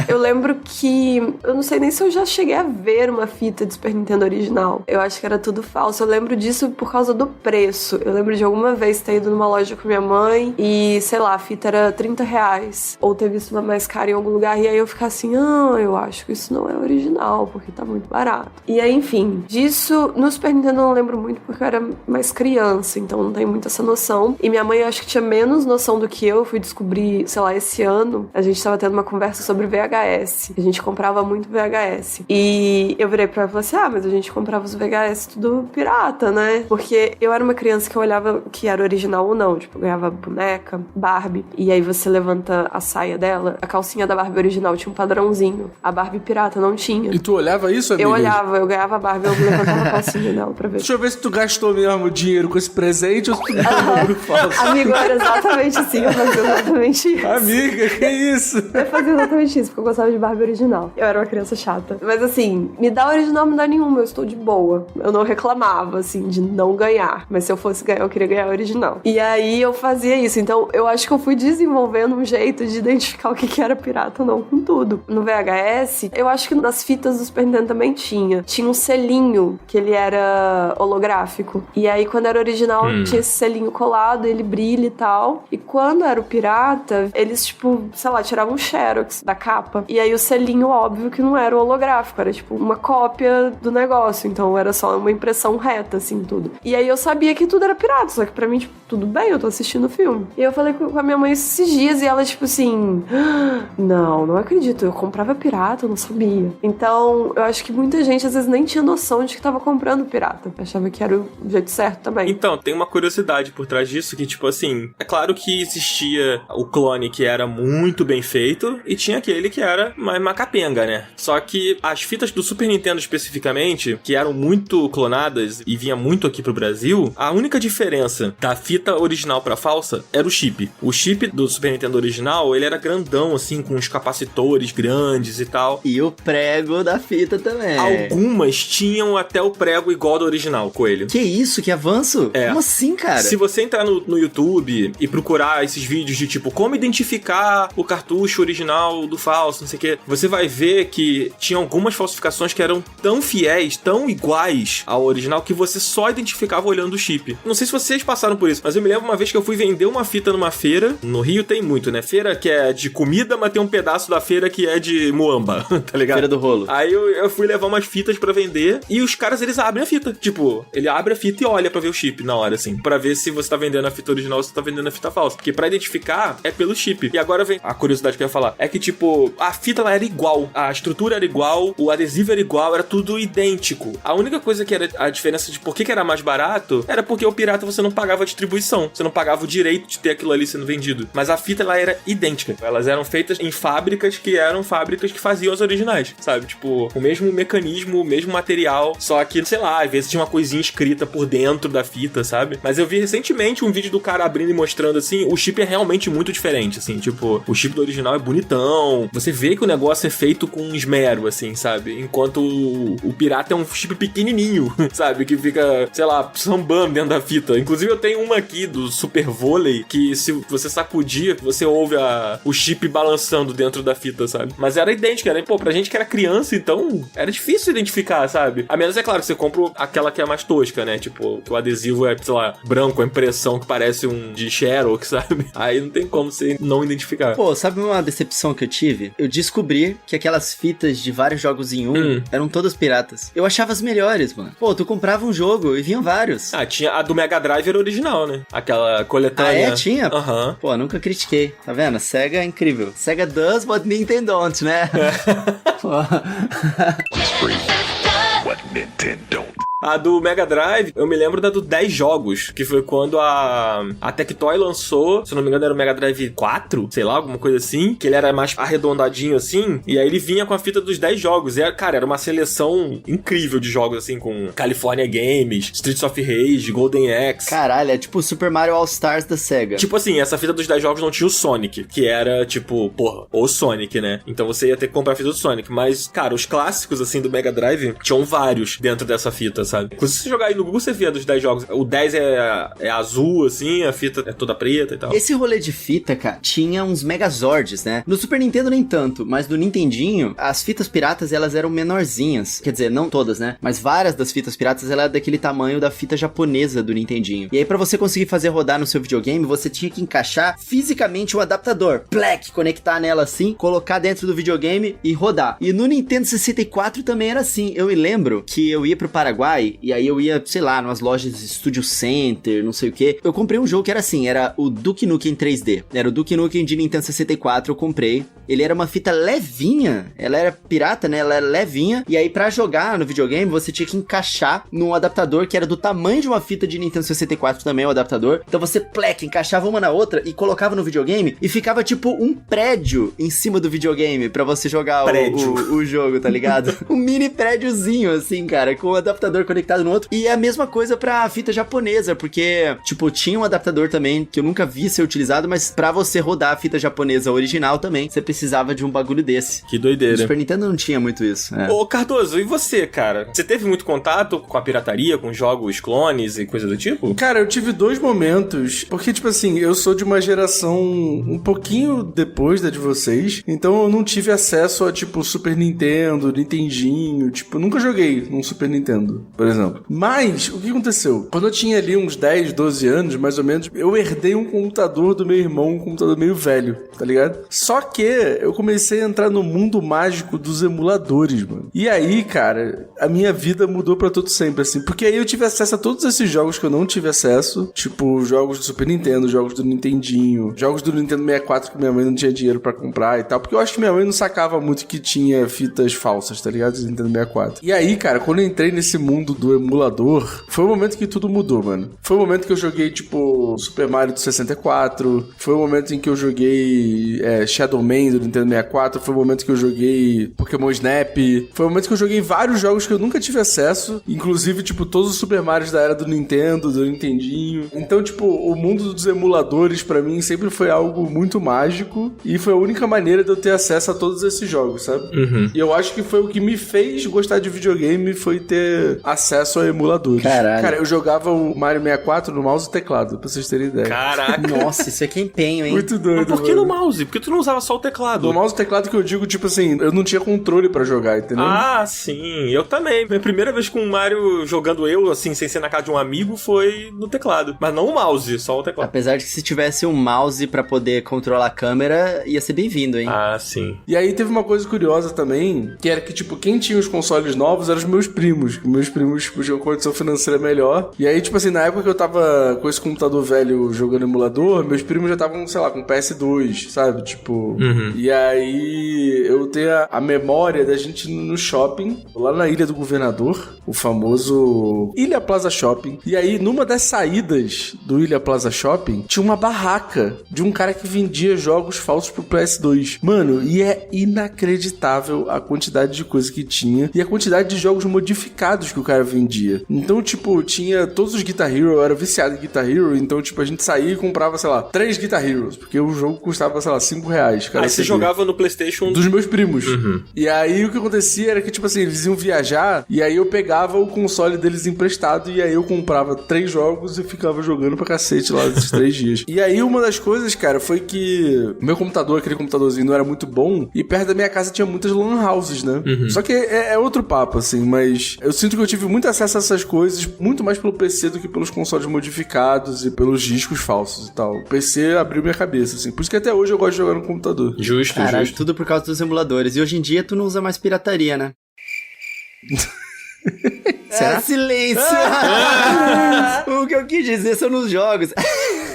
Eu lembro que... Eu não sei nem se eu já cheguei a ver uma fita de Super Nintendo original. Eu acho que era tudo falso. Eu lembro disso por causa do preço. Eu lembro de alguma vez ter ido numa loja com minha mãe e, sei lá, a fita era R$30. Ou ter visto uma mais cara em algum lugar. E aí eu ficar assim, eu acho que isso não é original, porque tá muito barato. E aí, enfim. Disso, no Super Nintendo eu não lembro muito porque eu era mais criança. Então não tenho muito essa noção. E minha mãe, eu acho que tinha menos noção do que eu. Fui descobrir, sei lá, esse ano. A gente tava tendo uma conversa sobre VHS. A gente comprava muito VHS. E eu virei pra ela e falei assim, mas a gente comprava os VHS tudo pirata, né? Porque eu era uma criança que eu olhava que era original ou não. Tipo, eu ganhava boneca, Barbie. E aí você levanta a saia dela. A calcinha da Barbie original tinha um padrãozinho. A Barbie pirata não tinha.
E tu olhava isso, amiga?
Eu olhava, eu ganhava a Barbie, eu levantava a calcinha dela pra ver.
Deixa eu ver se tu gastou mesmo dinheiro com esse presente ou se tu ganhou um número falso.
Amigo, era exatamente assim. Eu fazia exatamente isso.
Amiga, que isso?
Eu fazia exatamente isso, porque eu gostava de Barbie original. Eu era uma criança chata. Mas assim, me dá original, me dá nenhuma, eu estou de boa. Eu não reclamava, assim, de não ganhar. Mas se eu fosse ganhar, eu queria ganhar original. E aí eu fazia isso. Então eu acho que eu fui desenvolvendo um jeito de identificar o que era pirata ou não com tudo. No VHS, eu acho que nas fitas do Super Nintendo também tinha. Tinha um selinho, que ele era holográfico. E aí quando era original, tinha esse selinho colado, ele brilha e tal. E quando era o pirata, eles, tipo, sei lá, tiravam um xerox da capa. E aí o selinho, óbvio, que não era holográfico, era tipo uma cópia do negócio. Então era só uma impressão reta, assim, tudo. E aí eu sabia que tudo era pirata, só que pra mim, tipo, tudo bem, eu tô assistindo o filme. E eu falei com a minha mãe esses dias e ela, tipo assim, não acredito, eu comprava pirata, eu não sabia. Então, eu acho que muita gente às vezes nem tinha noção de que tava comprando pirata. Achava que era o jeito certo também.
Então, tem uma curiosidade por trás disso, que tipo assim, é claro que existia o clone que era muito bem feito e tinha aquele que era mais macapenga, né? Só que as fitas do Super Nintendo especificamente, que eram muito clonadas e vinha muito aqui pro Brasil, a única diferença da fita original pra falsa era o chip. O chip do Super Nintendo original, ele era grandão, assim, com os capacitores grandes e tal.
E o prego da fita também.
Algumas tinham até o prego igual do original, Coelho.
Que isso? Que avanço?
É.
Como assim, cara?
Se você entrar no YouTube e procurar esses vídeos de tipo, como identificar o cartucho original do falso, não sei o que, você vai ver que tinha algumas falsificações que eram tão fiéis, tão iguais ao original, que você só identificava olhando o chip. Não sei se vocês passaram por isso, mas eu me lembro uma vez que eu fui vender uma fita numa feira. No Rio tem muito, né? Feira que é de comida, mas tem um pedaço da feira que é de muamba, tá ligado?
Feira do rolo.
Aí eu fui levar umas fitas pra vender e os caras, eles abrem a fita. Tipo, ele abre a fita e olha pra ver o chip na hora, assim. Pra ver se você tá vendendo a fita original ou se tá vendendo a fita falsa. Porque pra identificar é pelo chip. E agora vem a curiosidade que eu ia falar. É que, tipo, a fita ela era igual. A estrutura era igual, o adesivo era igual, era tudo idêntico. A única coisa que era a diferença de por que era mais barato era porque o pirata você não pagava a distribuição. Você não pagava o direito de ter aquilo ali sendo vendido. Mas a fita, ela era idêntica. Elas eram feitas em fábricas que eram fábricas que faziam as originais, sabe? Tipo, o mesmo mecanismo, o mesmo material, só que, sei lá, às vezes tinha uma coisinha escrita por dentro da fita, sabe? Mas eu vi recentemente um vídeo do cara abrindo e mostrando, assim, o chip é realmente muito diferente, assim, tipo, o chip do original é bonitão, você vê que o negócio é feito com esmero, assim, sabe? Enquanto o pirata é um chip pequenininho, sabe? Que fica, sei lá, sambando dentro da fita. Inclusive eu tenho uma aqui do Super Vôlei, que se você sacudir, você ouve o chip balançando dentro da fita, sabe? Mas era idêntica, era, pô, pra gente que era criança, então era difícil identificar, sabe? A menos, é claro, que você compra aquela que é mais tosca, né? Tipo, que o adesivo é, sei lá, branco, a impressão que parece um de Xerox, sabe? Aí não tem como você não identificar.
Pô, sabe uma decepção que eu tive? Eu descobri que aquelas fitas de vários jogos em um eram todas piratas. Eu achava as melhores, mano. Pô, tu comprava um jogo e vinham vários.
Ah, tinha a do Mega Drive era original, né? Aquela coletânea.
Ah, é? Tinha?
Aham.
Pô, nunca critiquei. Tá vendo? Sega é incrível. Sega does what Nintendo don't, né?
A do Mega Drive, eu me lembro da do 10 jogos, que foi quando a Tectoy lançou, se eu não me engano era o Mega Drive 4, sei lá, alguma coisa assim, que ele era mais arredondadinho assim, e aí ele vinha com a fita dos 10 jogos, e cara, era uma seleção incrível de jogos assim, com California Games, Streets of Rage, Golden Axe.
Caralho, é tipo o Super Mario All Stars da Sega.
Tipo assim, essa fita dos 10 jogos não tinha o Sonic, que era tipo, porra, o Sonic, né? Então você ia ter que comprar a fita do Sonic, mas, cara, os clássicos assim do Mega Drive tinham vários dentro dessa fita, sabe? Inclusive, se você jogar aí no Google, você vê a dos 10 jogos. O 10 é azul, assim, a fita é toda preta e tal.
Esse rolê de fita, cara, tinha uns Megazords, né? No Super Nintendo nem tanto, mas no Nintendinho, as fitas piratas, elas eram menorzinhas. Quer dizer, não todas, né? Mas várias das fitas piratas, ela era daquele tamanho da fita japonesa do Nintendinho. E aí, pra você conseguir fazer rodar no seu videogame, você tinha que encaixar fisicamente um adaptador. Plec, conectar nela assim, colocar dentro do videogame e rodar. E no Nintendo 64 também era assim. Eu me lembro que eu ia pro Paraguai, e aí eu ia, sei lá, numas lojas de Studio Center, não sei o que. Eu comprei um jogo que era assim, era o Duke Nukem 3D. Era o Duke Nukem de Nintendo 64, eu comprei. Ele era uma fita levinha, ela era pirata, né? Ela era levinha. E aí pra jogar no videogame, você tinha que encaixar num adaptador que era do tamanho de uma fita de Nintendo 64 também, o adaptador. Então você, plec, encaixava uma na outra e colocava no videogame e ficava tipo um prédio em cima do videogame pra você jogar o jogo, tá ligado? Um mini prédiozinho, assim, cara, com o adaptador conectado no outro. E é a mesma coisa pra fita japonesa, porque, tipo, tinha um adaptador também que eu nunca vi ser utilizado, mas pra você rodar a fita japonesa original também, você precisava de um bagulho desse.
Que doideira.
O Super Nintendo não tinha muito isso.
Ô, Cardoso, e você, cara? Você teve muito contato com a pirataria, com jogos clones e coisa do tipo?
Cara, eu tive 2 momentos, porque, tipo assim, eu sou de uma geração um pouquinho depois da de vocês, então eu não tive acesso a, tipo, Super Nintendo, Nintendinho, tipo, nunca joguei num Super Nintendo, por exemplo. Mas, o que aconteceu? Quando eu tinha ali uns 10, 12 anos, mais ou menos, eu herdei um computador do meu irmão, um computador meio velho, tá ligado? Só que eu comecei a entrar no mundo mágico dos emuladores, mano. E aí, cara, a minha vida mudou pra todo sempre, assim. Porque aí eu tive acesso a todos esses jogos que eu não tive acesso. Tipo, jogos do Super Nintendo, jogos do Nintendinho, jogos do Nintendo 64 que minha mãe não tinha dinheiro pra comprar e tal. Porque eu acho que minha mãe não sacava muito que tinha fitas falsas, tá ligado? Do Nintendo 64. E aí, cara, quando eu entrei nesse mundo do emulador, foi o momento que tudo mudou, mano. Foi o momento que eu joguei, tipo, Super Mario do 64. Foi o momento em que eu joguei Shadow Man do Nintendo 64. Foi o momento que eu joguei Pokémon Snap. Foi o momento que eu joguei vários jogos que eu nunca tive acesso. Inclusive, tipo, todos os Super Marios da era do Nintendo, do Nintendinho. Então, tipo, o mundo dos emuladores, pra mim, sempre foi algo muito mágico. E foi a única maneira de eu ter acesso a todos esses jogos, sabe? E eu acho que foi o que me fez gostar de videogame, foi ter acesso a emuladores.
Caralho.
Cara, eu jogava o Mario 64 no mouse e teclado, pra vocês terem ideia.
Caraca.
Nossa, isso aqui é empenho, hein?
Muito doido,
Mas por que
mano.
no mouse? Por que tu não usava só o teclado?
No mouse e teclado que eu digo, tipo assim, eu não tinha controle pra jogar, entendeu?
Ah, sim. Eu também. Minha primeira vez com o Mario jogando eu, assim, sem ser na casa de um amigo, foi no teclado. Mas não o mouse, só o teclado.
Apesar de que se tivesse um mouse pra poder controlar a câmera, ia ser bem-vindo, hein?
Ah, sim.
E aí teve uma coisa curiosa também, que era que, tipo, quem tinha os consoles novos eram os meus primos. Meus primos, tipo, tinham condição financeira melhor. E aí, tipo assim, na época que eu tava com esse computador velho jogando emulador, meus primos já estavam, sei lá, com PS2, sabe? Tipo... E aí eu tenho a memória da gente no shopping, lá na Ilha do Governador, o famoso Ilha Plaza Shopping. E aí, numa das saídas do Ilha Plaza Shopping, tinha uma barraca de um cara que vendia jogos falsos pro PS2. Mano, e é inacreditável a quantidade de coisa que tinha e a quantidade de jogos modificados que o cara vendia. Então, tipo, tinha todos os Guitar Hero, eu era viciado em Guitar Hero, então, tipo, a gente saía e comprava, sei lá, 3 Guitar Heroes, porque o jogo custava, sei lá, R$5. Cara,
Aí você jogava no PlayStation
dos meus primos. E aí o que acontecia era que, tipo assim, eles iam viajar e aí eu pegava o console deles emprestado e aí eu comprava 3 jogos e ficava jogando pra cacete lá nesses 3 dias. E aí uma das coisas, cara, foi que meu computador, aquele computadorzinho, não era muito bom e perto da minha casa tinha muitas lan houses, né? Só que é outro papo, assim, mas eu sinto que eu tive muito acesso a essas coisas, muito mais pelo PC do que pelos consoles modificados e pelos discos falsos e tal. O PC abriu minha cabeça, assim. Por isso que até hoje eu gosto de jogar no computador.
Justo,
Caralho,
justo.
tudo por causa dos emuladores. E hoje em dia tu não usa mais pirataria, né? Será? Silêncio! O que eu quis dizer são nos jogos.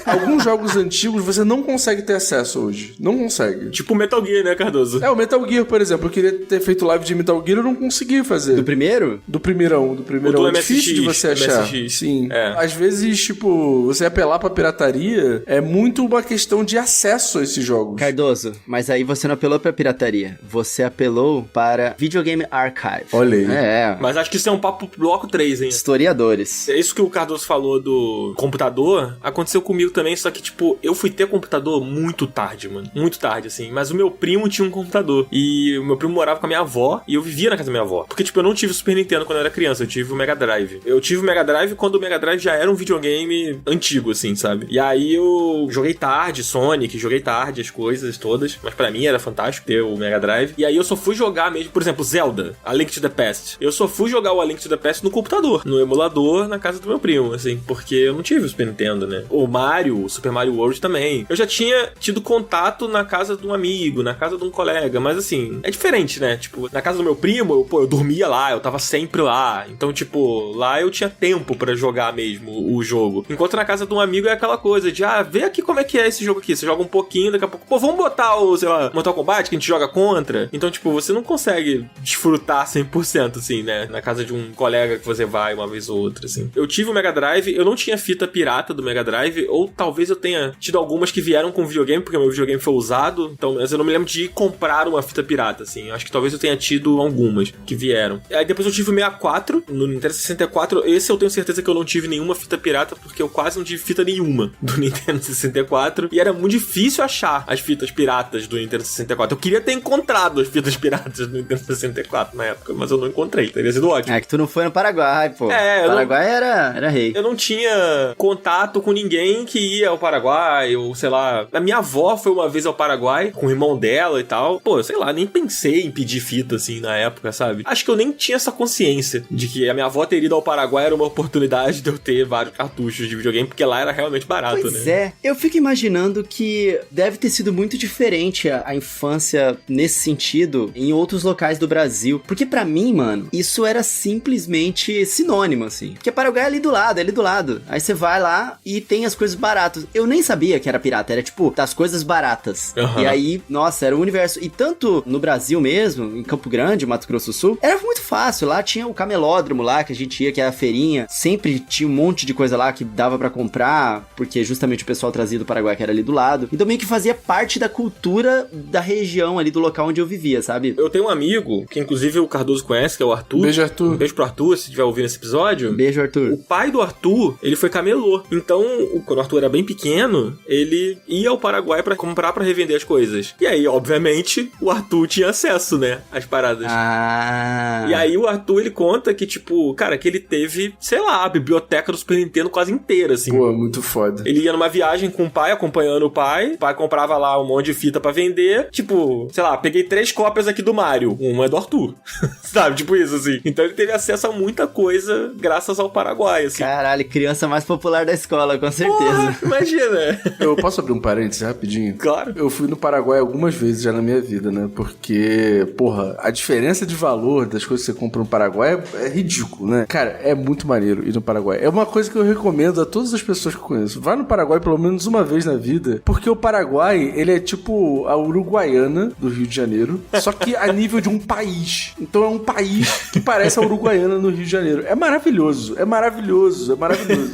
Alguns jogos antigos você não consegue ter acesso hoje. Não consegue.
Tipo Metal Gear, né, Cardoso?
O Metal Gear, por exemplo. Eu queria ter feito live de Metal Gear, eu não consegui fazer.
Do primeiro?
Do primeirão.
O do
É difícil de você achar.
MSX.
Sim.
É.
Às vezes, tipo, você apelar pra pirataria é muito uma questão de acesso a esses jogos.
Cardoso, mas aí você não apelou pra pirataria. Você apelou para Videogame Archive.
Olha aí.
É.
Mas acho que isso é um papo pro bloco 3, hein?
Historiadores.
É isso que o Cardoso falou do computador, aconteceu comigo também, só que, tipo, eu fui ter computador muito tarde, mano. Muito tarde, assim. Mas o meu primo tinha um computador. E o meu primo morava com a minha avó, e eu vivia na casa da minha avó. Porque, tipo, eu não tive o Super Nintendo quando eu era criança, eu tive o Mega Drive. Eu tive o Mega Drive quando o Mega Drive já era um videogame antigo, assim, sabe? E aí eu joguei tarde Sonic, joguei tarde as coisas todas, mas pra mim era fantástico ter o Mega Drive. E aí eu só fui jogar mesmo, por exemplo, Zelda, A Link to the Past. Eu só fui jogar o A Link to the Past no computador, no emulador, na casa do meu primo, assim, porque eu não tive o Super Nintendo, né? O Mario, o Super Mario World também. Eu já tinha tido contato na casa de um amigo, na casa de um colega, mas assim, é diferente, né? Tipo, na casa do meu primo, eu dormia lá, eu tava sempre lá. Então, tipo, lá eu tinha tempo pra jogar mesmo o jogo. Enquanto na casa de um amigo é aquela coisa de, vê aqui como é que é esse jogo aqui. Você joga um pouquinho, daqui a pouco, vamos botar o, sei lá, Mortal Kombat que a gente joga contra. Então, tipo, você não consegue desfrutar 100%, assim, né? Na casa de um colega que você vai uma vez ou outra, assim. Eu tive o Mega Drive, eu não tinha fita pirata do Mega Drive, ou talvez eu tenha tido algumas que vieram com videogame, porque o meu videogame foi usado, então mas eu não me lembro de comprar uma fita pirata, assim. Eu acho que talvez eu tenha tido algumas que vieram. Aí depois eu tive o 64, no Nintendo 64, esse eu tenho certeza que eu não tive nenhuma fita pirata, porque eu quase não tive fita nenhuma do Nintendo 64, e era muito difícil achar as fitas piratas do Nintendo 64. Eu queria ter encontrado as fitas piratas do Nintendo 64 na época, mas eu não encontrei, teria sido ótimo.
É que tu não foi no Paraguai, pô.
É,
Paraguai era rei.
Eu não tinha contato com ninguém que ia ao Paraguai, ou sei lá, a minha avó foi uma vez ao Paraguai com o irmão dela e tal. Pô, sei lá, nem pensei em pedir fita assim na época, sabe? Acho que eu nem tinha essa consciência de que a minha avó ter ido ao Paraguai era uma oportunidade de eu ter vários cartuchos de videogame, porque lá era realmente barato,
Pois
né?
é, eu fico imaginando que deve ter sido muito diferente a infância nesse sentido em outros locais do Brasil. Porque pra mim, mano, isso era simplesmente sinônimo, assim. Porque Paraguai é ali do lado, é ali do lado. Aí você vai lá e tem as coisas baratas. Eu nem sabia que era pirata, era tipo, das coisas baratas.
Uhum.
E aí, nossa, era o universo. E tanto no Brasil mesmo, em Campo Grande, Mato Grosso do Sul, era muito fácil. Lá tinha o camelódromo lá, que a gente ia, que era a feirinha. Sempre tinha um monte de coisa lá que dava pra comprar, porque justamente o pessoal trazia do Paraguai, que era ali do lado. Então meio que fazia parte da cultura da região ali, do local onde eu vivia, sabe?
Eu tenho um amigo, que inclusive o Cardoso conhece, que é o Arthur.
Beijo, Arthur.
Um beijo pro Arthur, se estiver ouvindo esse episódio.
Beijo, Arthur.
O pai do Arthur, ele foi camelô. Então, quando o Arthur era bem pequeno, ele ia ao Paraguai pra comprar pra revender as coisas. E aí, obviamente, o Arthur tinha acesso, né, às paradas.
Ah.
E aí o Arthur, ele conta que, tipo, cara, que ele teve, sei lá, a biblioteca do Super Nintendo quase inteira, assim.
Pô, muito foda.
Ele ia numa viagem com o pai, acompanhando o pai comprava lá um monte de fita pra vender, tipo, sei lá, peguei 3 cópias aqui do Mario, uma é do Arthur, sabe, tipo isso, assim. Então ele teve acesso a muita coisa graças ao Paraguai, assim.
Caralho, criança mais popular da escola, com certeza.
Porra, imagina.
Eu posso abrir um parênteses rapidinho?
Claro.
Eu fui no Paraguai algumas vezes já na minha vida, né? Porque, porra, a diferença de valor das coisas que você compra no Paraguai é ridículo, né? Cara, é muito maneiro ir no Paraguai. É uma coisa que eu recomendo a todas as pessoas que eu conheço. Vá no Paraguai pelo menos uma vez na vida, porque o Paraguai, ele é tipo a Uruguaiana do Rio de Janeiro, só que a nível de um país. Então é um país que parece a Uruguaiana no Rio de Janeiro. É maravilhoso, é maravilhoso, é maravilhoso.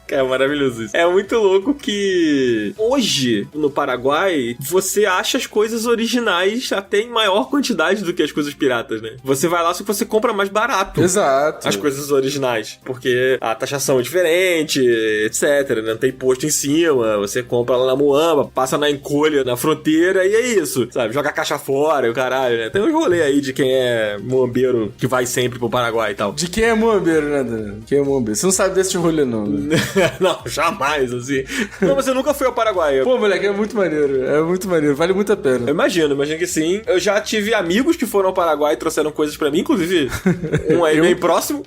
É maravilhoso isso. É muito louco que hoje, no Paraguai, você acha as coisas originais até em maior quantidade do que as coisas piratas, né? Você vai lá, só que você compra mais barato.
Exato.
As coisas originais. Porque a taxação é diferente, etc, né? Não tem imposto em cima, você compra lá na Muamba, passa na encolha, na fronteira, e é isso, sabe? Joga a caixa fora e o caralho, né? Tem uns rolê aí de quem é muambeiro que vai sempre pro Paraguai e tal.
De quem é muambeiro, né, Dan? Quem é muambeiro? Você não sabe desse rolê, não, né?
Não, jamais, assim. Não, mas eu nunca fui ao Paraguai.
Pô, moleque, é muito maneiro, vale muito a pena.
Eu imagino que sim. Eu já tive amigos que foram ao Paraguai e trouxeram coisas pra mim, inclusive um aí bem próximo.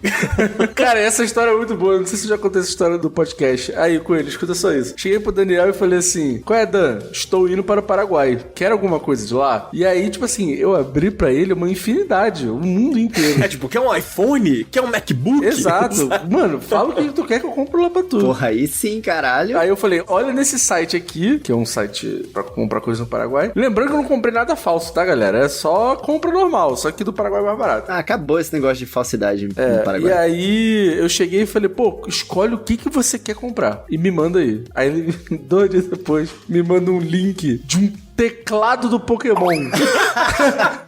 Cara, essa história é muito boa, não sei se eu já contei essa história do podcast. Aí, Coelho, escuta só isso. Cheguei pro Daniel e falei assim, qual é, Dan? Estou indo para o Paraguai. Quer alguma coisa de lá? E aí, tipo assim, eu abri pra ele uma infinidade, o mundo inteiro.
É tipo, quer um iPhone? Quer um MacBook?
Exato. Mano, fala o que tu quer que eu compro lá pra tu.
Porra, aí sim, caralho.
Aí eu falei, olha nesse site aqui, que é um site pra comprar coisa no Paraguai. Lembrando que eu não comprei nada falso, tá, galera? É só compra normal, só que do Paraguai é mais barato.
Ah, acabou esse negócio de falsidade no Paraguai.
E aí eu cheguei e falei, pô, escolhe o que você quer comprar e me manda aí. Aí ele, 2 dias depois, me manda um link de um teclado do Pokémon.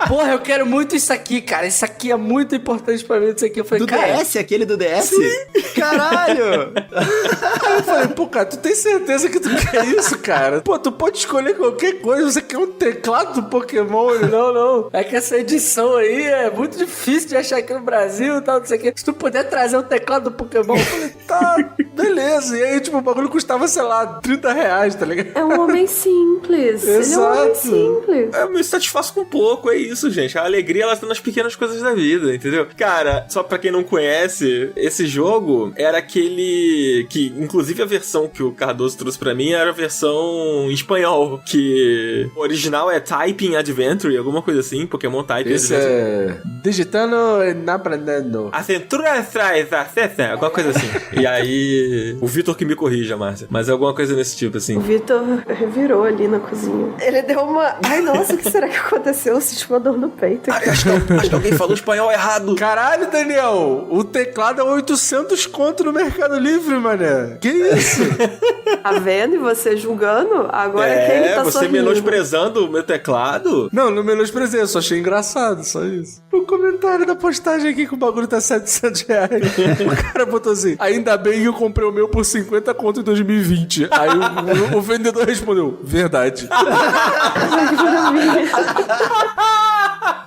Porra, eu quero muito isso aqui, cara. Isso aqui é muito importante pra mim. Isso aqui. Eu falei,
do
cara,
DS? Aquele do DS?
Sim.
Caralho!
Aí eu falei, pô, cara, tu tem certeza que tu quer isso, cara? Pô, tu pode escolher qualquer coisa. Você quer um teclado do Pokémon? Ele, não. É que essa edição aí é muito difícil de achar aqui no Brasil e tal, não sei o quê. Se tu puder trazer o teclado do Pokémon, eu falei, tá, beleza. E aí, tipo, o bagulho custava, sei lá, R$30, tá ligado?
É um homem simples. Ele é um homem simples.
Eu me satisfaço com pouco, é isso, gente. A alegria, ela tá nas pequenas coisas da vida, entendeu? Cara, só pra quem não conhece, esse jogo era aquele que, inclusive a versão que o Cardoso trouxe pra mim era a versão em espanhol, que o original é Typing Adventure, alguma coisa assim, Pokémon Typing
Esse
Adventure.
é digitando e aprendendo.
Aventura traz acessa, alguma coisa assim. E aí, o Vitor que me corrija, Márcia, mas é alguma coisa nesse tipo, assim.
O Vitor revirou ali na cozinha. Ele deu uma... Ai, nossa, o que será que aconteceu? Eu senti uma dor no peito.
Acho que alguém falou espanhol errado.
Caralho, Daniel, o teclado é 800 conto no Mercado Livre, mané. Que isso?
Tá vendo? E você julgando? Agora quem tá
você
sorrindo?
menosprezando o meu teclado?
Não menosprezei, eu só achei engraçado, só isso. O comentário da postagem aqui que o bagulho tá R$700. O cara botou assim, ainda bem que eu comprei o meu por 50 conto em 2020. Aí o vendedor respondeu, verdade.
Ai, que maravilha.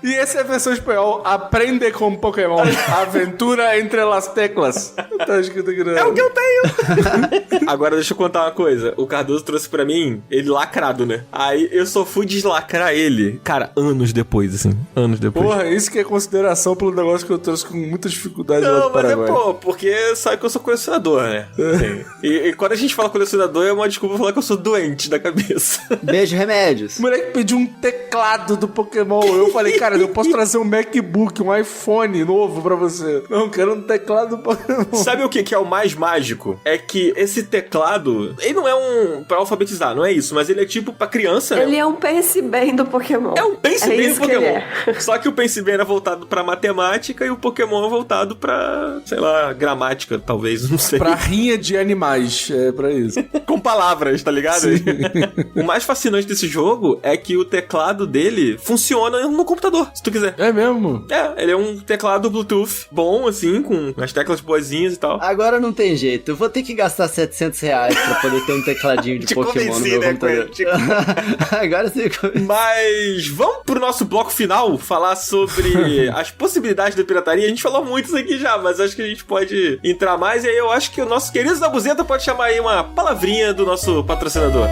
E essa é a versão espanhol. Aprende com Pokémon. Aventura entre las teclas. Tá escrito aqui,
É o que eu tenho! Agora deixa eu contar uma coisa. O Cardoso trouxe pra mim ele lacrado, né? Aí eu só fui deslacrar ele, cara, anos depois, assim. Anos depois.
Porra, isso que é consideração pelo negócio que eu trouxe com muita dificuldade lá
Não,
do
mas
Paraguai.
porque sabe que eu sou colecionador, né? Sim. E quando a gente fala colecionador, é uma desculpa falar que eu sou doente da cabeça.
Beijo, remédios.
O moleque pediu um teclado do Pokémon. Eu falei, cara, eu posso trazer um MacBook, um iPhone novo pra você. Não, quero um teclado do Pokémon.
Sabe o que é o mais mágico? É que esse teclado, ele não é um pra alfabetizar, não é isso, mas ele é tipo pra criança, né?
Ele é um Pense Bem do Pokémon.
É um Pense Bem do
isso que
Pokémon.
ele é.
Só que o Pense Bem era voltado pra matemática e o Pokémon é voltado pra, sei lá, gramática, talvez, não sei.
Pra rinha de animais, é pra isso.
Com palavras, tá ligado?
Sim.
O mais fascinante desse jogo é que o teclado dele funciona no computador, se tu quiser.
É mesmo?
É, ele é um teclado Bluetooth bom, assim, com as teclas boazinhas e tal.
Agora não tem jeito. Eu vou ter que gastar R$700 pra poder ter um tecladinho de
Te
Pokémon no
convenci,
meu
né,
computador. Agora sim.
Mas vamos pro nosso bloco final falar sobre as possibilidades da pirataria. A gente falou muito isso aqui já, mas acho que a gente pode entrar mais. E aí eu acho que o nosso querido Zabuzeta pode chamar aí uma palavrinha do nosso patrocinador.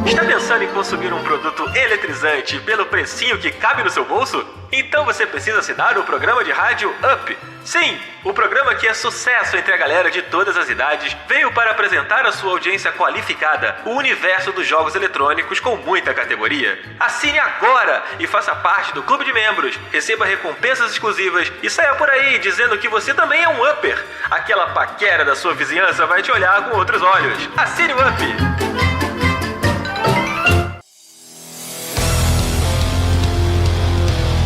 Está pensando em consumir um produto eletrizante pelo precinho que cabe no seu bolso? Então você precisa assinar o programa de rádio Up. Sim, o programa que é sucesso entre a galera de todas as idades veio para apresentar à sua audiência qualificada o universo dos jogos eletrônicos com muita categoria. Assine agora e faça parte do clube de membros, receba recompensas exclusivas e saia por aí dizendo que você também é um Upper. Aquela paquera da sua vizinhança vai te olhar com outros olhos. Assine o Up!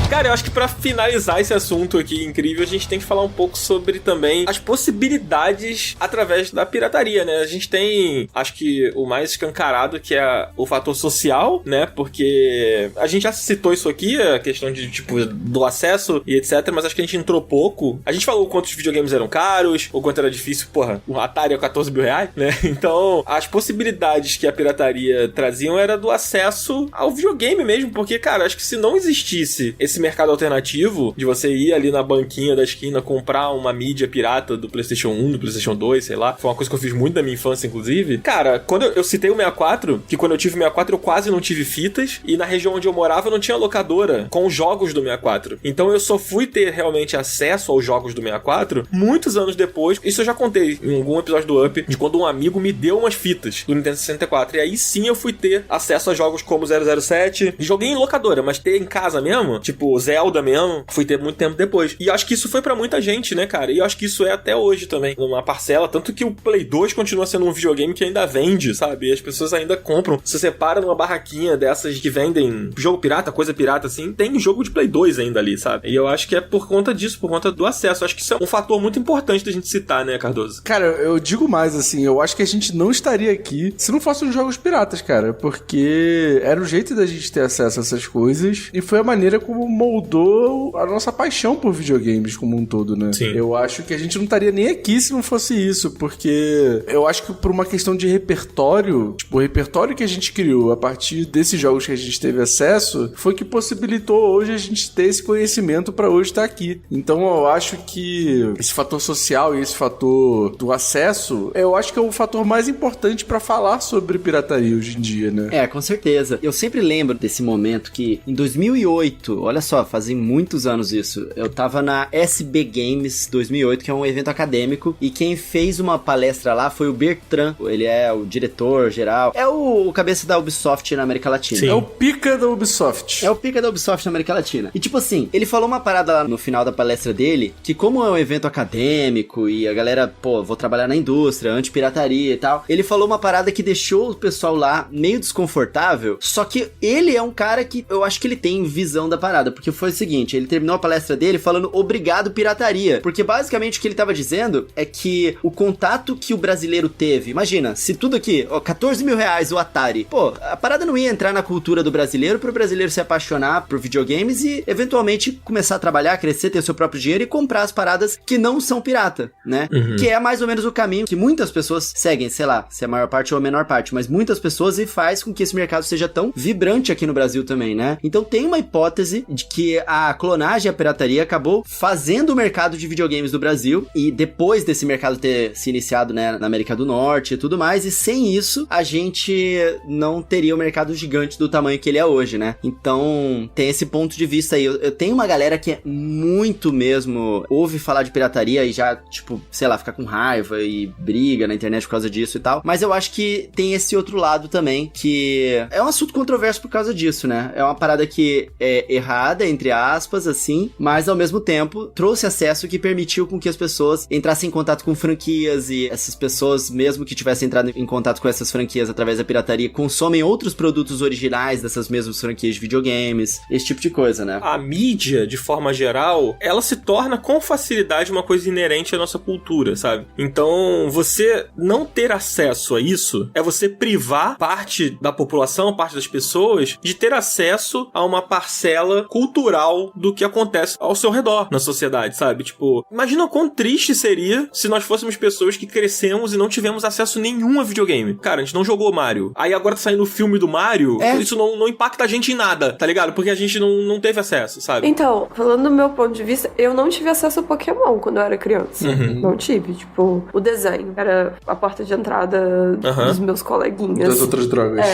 Cara, eu acho que pra finalizar esse assunto aqui incrível, a gente tem que falar um pouco sobre também as possibilidades através da pirataria, né? A gente tem, acho que o mais escancarado, que é o fator social, né? Porque a gente já citou isso aqui, a questão de, tipo, do acesso e etc, mas acho que a gente entrou pouco. A gente falou o quanto os videogames eram caros, o quanto era difícil, porra, o Atari é 14 mil reais, né? Então, as possibilidades que a pirataria traziam era do acesso ao videogame mesmo, porque, cara, acho que se não existisse esse mercado alternativo de você ir ali na banquinha da esquina comprar uma mídia pirata do PlayStation 1, do PlayStation 2, sei lá. Foi uma coisa que eu fiz muito na minha infância, inclusive. Cara, quando eu citei o 64, que quando eu tive o 64 eu quase não tive fitas, e na região onde eu morava não tinha locadora com os jogos do 64. Então eu só fui ter realmente acesso aos jogos do 64 muitos anos depois. Isso eu já contei em algum episódio do Up, de quando um amigo me deu umas fitas do Nintendo 64. E aí sim eu fui ter acesso a jogos como 007. Joguei em locadora, mas ter em casa mesmo, tipo Zelda mesmo, fui ter muito tempo depois. E acho que isso foi pra muita gente, né, cara? E eu acho que isso é até hoje também, numa parcela, tanto que o Play 2 continua sendo um videogame que ainda vende, sabe? E as pessoas ainda compram. Se você para numa barraquinha dessas que vendem jogo pirata, coisa pirata assim, tem jogo de Play 2 ainda ali, sabe? E eu acho que é por conta disso, por conta do acesso. Eu acho que isso é um fator muito importante da gente citar, né, Cardoso?
Cara, eu digo mais, assim, eu acho que a gente não estaria aqui se não fossem os jogos piratas, porque era o jeito da gente ter acesso a essas coisas e foi a maneira como moldou a nossa paixão por videogames como um todo, né?
Sim.
Eu acho que a gente não estaria nem aqui se não fosse isso, porque eu acho que por uma questão de repertório, tipo, o repertório que a gente criou a partir desses jogos que a gente teve acesso, foi que possibilitou hoje a gente ter esse conhecimento pra hoje estar aqui. Então eu acho que esse fator social e esse fator do acesso, eu acho que é o fator mais importante pra falar sobre pirataria hoje em dia, né?
É, com certeza. Eu sempre lembro desse momento que em 2008, olha só, fazem muitos anos isso, eu tava na SB Games 2008, que é um evento acadêmico, e quem fez uma palestra lá foi o Bertrand, ele é o diretor geral, é o cabeça da Ubisoft na América Latina.
Sim.
É o pica da Ubisoft.
É o pica da Ubisoft na América Latina. E tipo assim, ele falou uma parada lá no final da palestra dele, que como é um evento acadêmico e a galera, pô, vou trabalhar na indústria, anti-pirataria e tal, ele falou uma parada que deixou o pessoal lá meio desconfortável, só que ele é um cara que eu acho que ele tem visão da parada, porque que foi o seguinte, ele terminou a palestra dele falando obrigado pirataria, porque basicamente o que ele tava dizendo é que o contato que o brasileiro teve, imagina, se tudo aqui, ó, 14 mil reais o Atari, pô, a parada não ia entrar na cultura do brasileiro pro brasileiro se apaixonar por videogames e eventualmente começar a trabalhar, crescer, ter o seu próprio dinheiro e comprar as paradas que não são pirata, né? Que é mais ou menos o caminho que muitas pessoas seguem, sei lá, se é a maior parte ou a menor parte, mas muitas pessoas, e faz com que esse mercado seja tão vibrante aqui no Brasil também, né? Então tem uma hipótese de que a clonagem e a pirataria acabou fazendo o mercado de videogames do Brasil, e depois desse mercado ter se iniciado, né, na América do Norte e tudo mais, e sem isso a gente não teria o mercado gigante do tamanho que ele é hoje, né? Então tem esse ponto de vista aí. Eu tenho uma galera que é muito mesmo, ouve falar de pirataria e já, tipo, sei lá, fica com raiva e briga na internet por causa disso e tal, mas eu acho que tem esse outro lado também, que é um assunto controverso por causa disso, né? É uma parada que é errada, entre aspas, assim, mas ao mesmo tempo trouxe acesso que permitiu com que as pessoas entrassem em contato com franquias, e essas pessoas, mesmo que tivessem entrado em contato com essas franquias através da pirataria, consomem outros produtos originais dessas mesmas franquias de videogames, esse tipo de coisa, né?
A mídia, de forma geral, ela se torna com facilidade uma coisa inerente à nossa cultura, sabe? Então, você não ter acesso a isso é você privar parte da população, parte das pessoas, de ter acesso a uma parcela cultural do que acontece ao seu redor na sociedade, sabe? Tipo, imagina o quão triste seria se nós fôssemos pessoas que crescemos e não tivemos acesso nenhum a videogame. Cara, a gente não jogou Mario. Aí agora tá saindo o filme do Mario, isso não impacta a gente em nada, tá ligado? Porque a gente não teve acesso, sabe?
Então, falando do meu ponto de vista, eu não tive acesso a Pokémon quando eu era criança. Não tive. Tipo, o desenho era a porta de entrada dos meus coleguinhas.
Das outras drogas.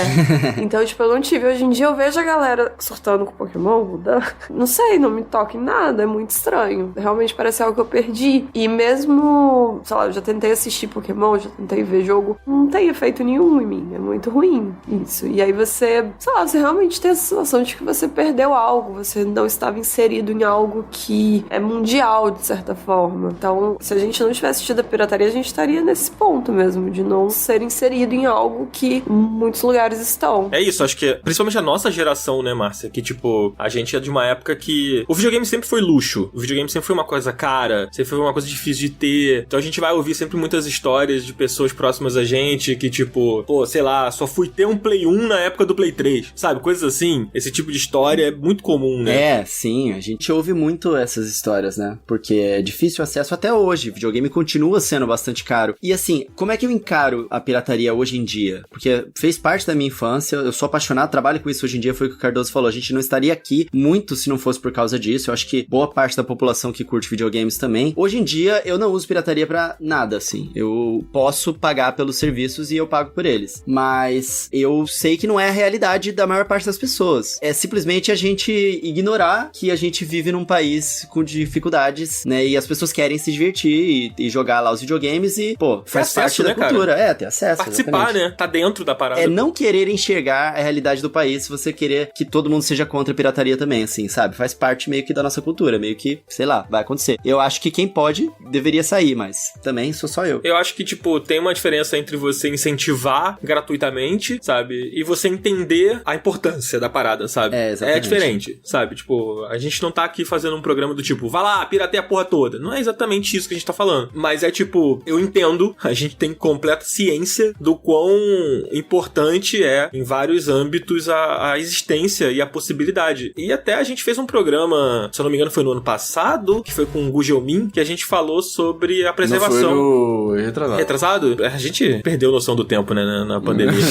Então, tipo, eu não tive. Hoje em dia eu vejo a galera surtando com Pokémon, não sei, não me toca em nada, é muito estranho. Realmente parece algo que eu perdi. E mesmo, sei lá, eu já tentei assistir Pokémon, já tentei ver jogo, não tem efeito nenhum em mim. É muito ruim isso. E aí você, sei lá, você realmente tem essa sensação de que você perdeu algo, você não estava inserido em algo que é mundial, de certa forma. Então, se a gente não tivesse tido a pirataria, a gente estaria nesse ponto mesmo, de não ser inserido em algo que muitos lugares estão.
É isso, acho que principalmente a nossa geração, né, Márcia? Que, tipo, a gente é de uma época que o videogame sempre foi luxo, o videogame sempre foi uma coisa cara, sempre foi uma coisa difícil de ter. Então a gente vai ouvir sempre muitas histórias de pessoas próximas a gente que, tipo, pô, sei lá, só fui ter um Play 1 na época do Play 3, sabe? Coisas assim. Esse tipo de história é muito comum, né?
É, sim, a gente ouve muito essas histórias, né? Porque é difícil o acesso até hoje, o videogame continua sendo bastante caro. E assim, como é que eu encaro a pirataria hoje em dia? Porque fez parte da minha infância, eu sou apaixonado, trabalho com isso hoje em dia, foi o que o Cardoso falou, a gente não estaria aqui muito se não fosse por causa disso. Eu acho que boa parte da população que curte videogames também. Hoje em dia, eu não uso pirataria pra nada, assim. Eu posso pagar pelos serviços e eu pago por eles. Mas eu sei que não é a realidade da maior parte das pessoas. É simplesmente a gente ignorar que a gente vive num país com dificuldades, né? E as pessoas querem se divertir e jogar lá os videogames e, pô, faz parte da cultura. Cara? Ter acesso.
Participar, exatamente. Né? Tá dentro da parada.
É não querer enxergar a realidade do país se você querer que todo mundo seja contra a pirataria também, assim, sabe? Faz parte meio que da nossa cultura, meio que, sei lá, vai acontecer. Eu acho que quem pode deveria sair, mas também sou só eu.
Eu acho que, tipo, tem uma diferença entre você incentivar gratuitamente, sabe? E você entender a importância da parada, sabe?
Exatamente.
É diferente, sabe? Tipo, a gente não tá aqui fazendo um programa do tipo, vai lá, pirateia a porra toda. Não é exatamente isso que a gente tá falando. Mas é tipo, eu entendo, a gente tem completa ciência do quão importante é, em vários âmbitos, a existência e a possibilidade. E até a gente fez um programa, se eu não me engano foi no ano passado, que foi com o Gugelmin, que a gente falou sobre a preservação.
Não foi retrasado.
Retrasado? A gente perdeu noção do tempo, né, na pandemia.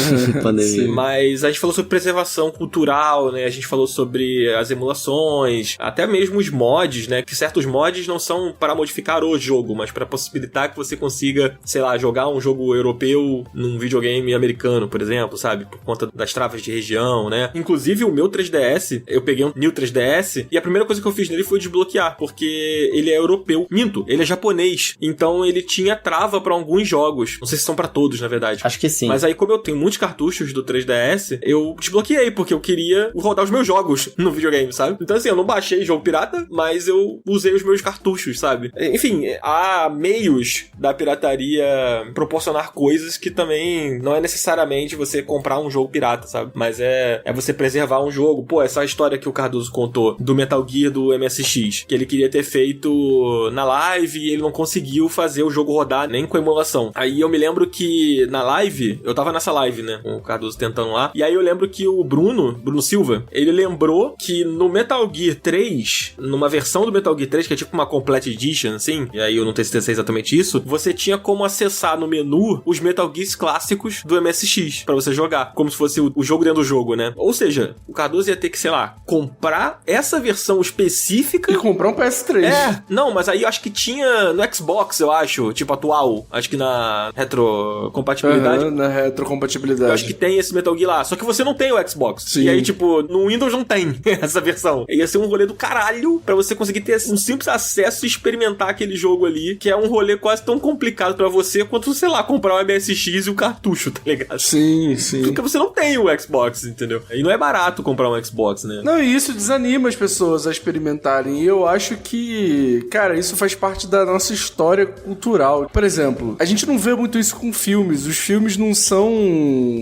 Pandemia.
Mas a gente falou sobre preservação cultural, né, a gente falou sobre as emulações, até mesmo os mods, né, que certos mods não são para modificar o jogo, mas para possibilitar que você consiga, sei lá, jogar um jogo europeu num videogame americano, por exemplo, sabe, por conta das travas de região, né. Inclusive o meu 3DS, eu peguei um New 3DS e a primeira coisa que eu fiz nele foi desbloquear, porque ele é europeu. Minto, ele é japonês, então ele tinha trava pra alguns jogos, não sei se são pra todos, na verdade.
Acho que sim.
Mas aí, como eu tenho muitos cartuchos do 3DS, eu desbloqueei, porque eu queria rodar os meus jogos no videogame, sabe? Então assim, eu não baixei jogo pirata, mas eu usei os meus cartuchos, sabe? Enfim, há meios da pirataria proporcionar coisas que também não é necessariamente você comprar um jogo pirata, sabe? Mas é você preservar um jogo. Pô, essa história que o Cardoso Cardoso contou, do Metal Gear do MSX, que ele queria ter feito na live e ele não conseguiu fazer o jogo rodar nem com emulação. Aí eu me lembro que na live, eu tava nessa live, né, com o Cardoso tentando lá, e aí eu lembro que o Bruno Silva, ele lembrou que no Metal Gear 3, numa versão do Metal Gear 3, que é tipo uma Complete Edition, assim, e aí eu não tenho certeza se é exatamente isso, você tinha como acessar no menu os Metal Gears clássicos do MSX pra você jogar, como se fosse o jogo dentro do jogo, né? Ou seja, o Cardoso ia ter que, sei lá, comprar essa versão específica
e comprar um PS3.
Não, mas aí eu acho que tinha no Xbox, eu acho, tipo atual, acho que na retrocompatibilidade.
Na retrocompatibilidade.
Eu acho que tem esse Metal Gear lá, só que você não tem o Xbox.
Sim.
E aí, tipo, no Windows não tem essa versão. Ia ser um rolê do caralho pra você conseguir ter um simples acesso e experimentar aquele jogo ali, que é um rolê quase tão complicado pra você quanto, sei lá, comprar o MSX e o cartucho, tá ligado?
Sim.
Porque você não tem o Xbox, entendeu? E não é barato comprar um Xbox, né?
Não, e isso desanima as pessoas a experimentarem. E eu acho que, cara, isso faz parte da nossa história cultural. Por exemplo, a gente não vê muito isso com filmes. Os filmes não são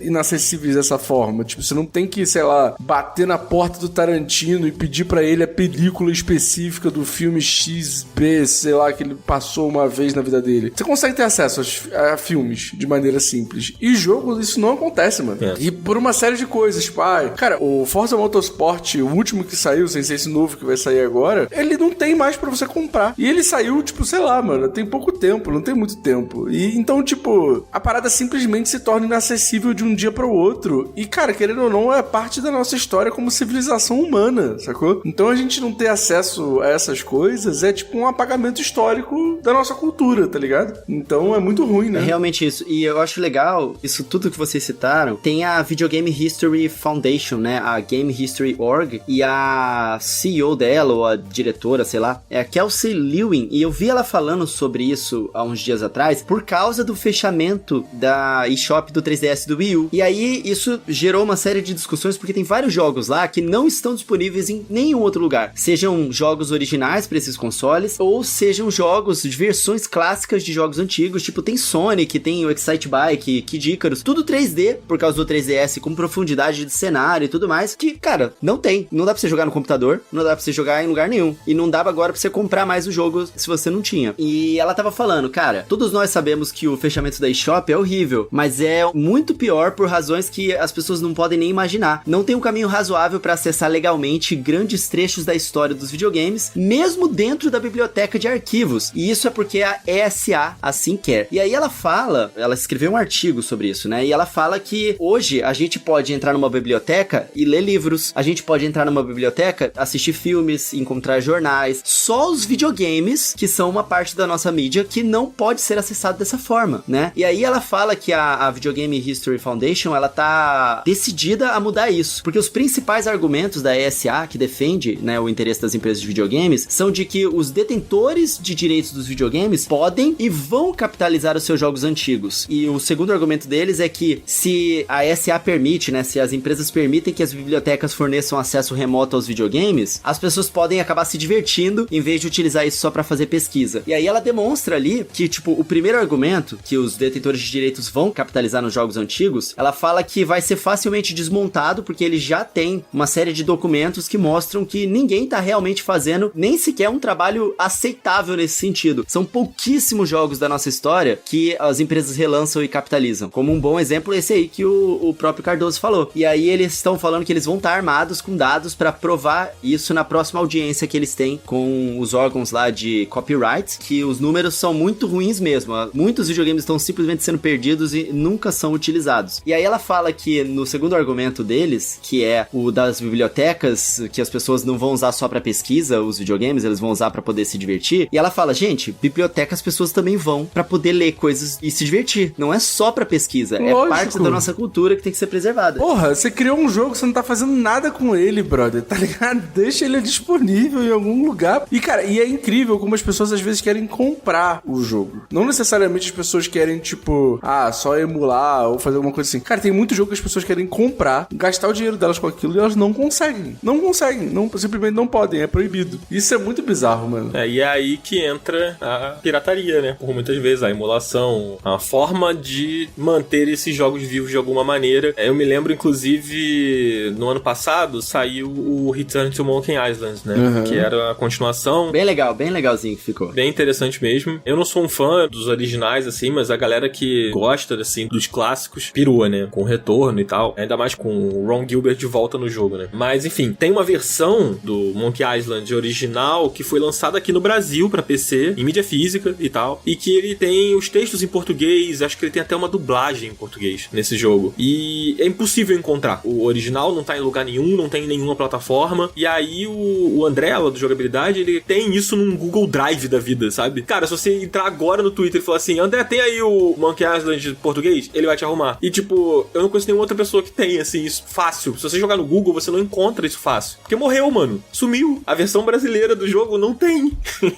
inacessíveis dessa forma. Tipo, você não tem que, sei lá, bater na porta do Tarantino e pedir pra ele a película específica do filme XB, sei lá, que ele passou uma vez na vida dele. Você consegue ter acesso a filmes de maneira simples. E jogo, isso não acontece, mano. E por uma série de coisas. Tipo, cara, o Forza Motorsport, o último que saiu, sem ser esse novo que vai sair agora, ele não tem mais pra você comprar. E ele saiu, tipo, sei lá, mano, tem pouco tempo, não tem muito tempo. E então, tipo, a parada simplesmente se torna inacessível de um dia pro outro. E, cara, querendo ou não, é parte da nossa história como civilização humana, sacou? Então a gente não ter acesso a essas coisas é tipo um apagamento histórico da nossa cultura, tá ligado? Então é muito ruim, né?
É realmente isso. E eu acho legal, isso tudo que vocês citaram, tem a Video Game History Foundation, né? A Game History Org, e a CEO dela, ou a diretora, sei lá, é a Kelsey Lewin, e eu vi ela falando sobre isso há uns dias atrás, por causa do fechamento da eShop do 3DS do Wii U. E aí, isso gerou uma série de discussões, porque tem vários jogos lá que não estão disponíveis em nenhum outro lugar. Sejam jogos originais para esses consoles, ou sejam jogos de versões clássicas de jogos antigos, tipo tem Sonic, tem o Excite Bike, Kid Icarus, tudo 3D, por causa do 3DS, com profundidade de cenário e tudo mais, que, cara, não dá pra você jogar no computador, não dá pra você jogar em lugar nenhum, e não dava agora pra você comprar mais o jogo se você não tinha. E ela tava falando, cara, todos nós sabemos que o fechamento da eShop é horrível, mas é muito pior por razões que as pessoas não podem nem imaginar. Não tem um caminho razoável pra acessar legalmente grandes trechos da história dos videogames, mesmo dentro da biblioteca de arquivos, e isso é porque a ESA assim quer. E aí ela escreveu um artigo sobre isso, né, e ela fala que hoje a gente pode entrar numa biblioteca e ler livros, a gente pode entrar numa biblioteca, assistir filmes, encontrar jornais, só os videogames, que são uma parte da nossa mídia, que não pode ser acessado dessa forma, né? E aí ela fala que a Video Game History Foundation, ela tá decidida a mudar isso, porque os principais argumentos da ESA, que defende, né, o interesse das empresas de videogames, são de que os detentores de direitos dos videogames podem e vão capitalizar os seus jogos antigos. E o segundo argumento deles é que se a ESA permite, né, se as empresas permitem que as bibliotecas forneçam acesso remoto aos videogames, as pessoas podem acabar se divertindo em vez de utilizar isso só pra fazer pesquisa. E aí ela demonstra ali que, tipo, o primeiro argumento, que os detentores de direitos vão capitalizar nos jogos antigos, ela fala que vai ser facilmente desmontado porque ele já tem uma série de documentos que mostram que ninguém tá realmente fazendo nem sequer um trabalho aceitável nesse sentido. São pouquíssimos jogos da nossa história que as empresas relançam e capitalizam. Como um bom exemplo esse aí que o próprio Cardoso falou. E aí eles estão falando que eles vão estar armados com dados pra provar isso na próxima audiência que eles têm com os órgãos lá de copyright, que os números são muito ruins mesmo. Muitos videogames estão simplesmente sendo perdidos e nunca são utilizados. E aí ela fala que no segundo argumento deles, que é o das bibliotecas, que as pessoas não vão usar só pra pesquisa, os videogames, eles vão usar pra poder se divertir. E ela fala, gente, biblioteca as pessoas também vão pra poder ler coisas e se divertir. Não é só pra pesquisa,
lógico,
é parte da nossa cultura que tem que ser preservada.
Porra, você criou um jogo, você não tá fazendo nada com ele, brother, tá ligado? Deixa ele disponível em algum lugar. E, cara, e é incrível como as pessoas às vezes querem comprar o jogo. Não necessariamente as pessoas querem, tipo, só emular ou fazer alguma coisa assim. Cara, tem muito jogo que as pessoas querem comprar, gastar o dinheiro delas com aquilo e elas não conseguem. Não conseguem. Simplesmente não podem, é proibido. Isso é muito bizarro, mano.
E é aí que entra a pirataria, né? Por muitas vezes, a emulação, a forma de manter esses jogos vivos de alguma maneira. Eu me lembro, inclusive, no ano passado, saiu o Return to Monkey Island, né? Que era a continuação.
Bem legal, bem legalzinho que ficou.
Bem interessante mesmo. Eu não sou um fã dos originais, assim, mas a galera que gosta, assim, dos clássicos pirua, né? Com o retorno e tal. Ainda mais com o Ron Gilbert de volta no jogo, né? Mas, enfim, tem uma versão do Monkey Island original que foi lançada aqui no Brasil pra PC, em mídia física e tal. E que ele tem os textos em português, acho que ele tem até uma dublagem em português nesse jogo. E é impossível encontrar. O original não tá em lugar nenhum, não tem em nenhuma plataforma. E aí o André, lá do Jogabilidade, ele tem isso num Google Drive da vida, sabe? Cara, se você entrar agora no Twitter e falar assim, André, tem aí o Monkey Island português? Ele vai te arrumar. E tipo, eu não conheço nenhuma outra pessoa que tem, assim, isso fácil. Se você jogar no Google, você não encontra isso fácil. Porque morreu, mano. Sumiu. A versão brasileira do jogo não tem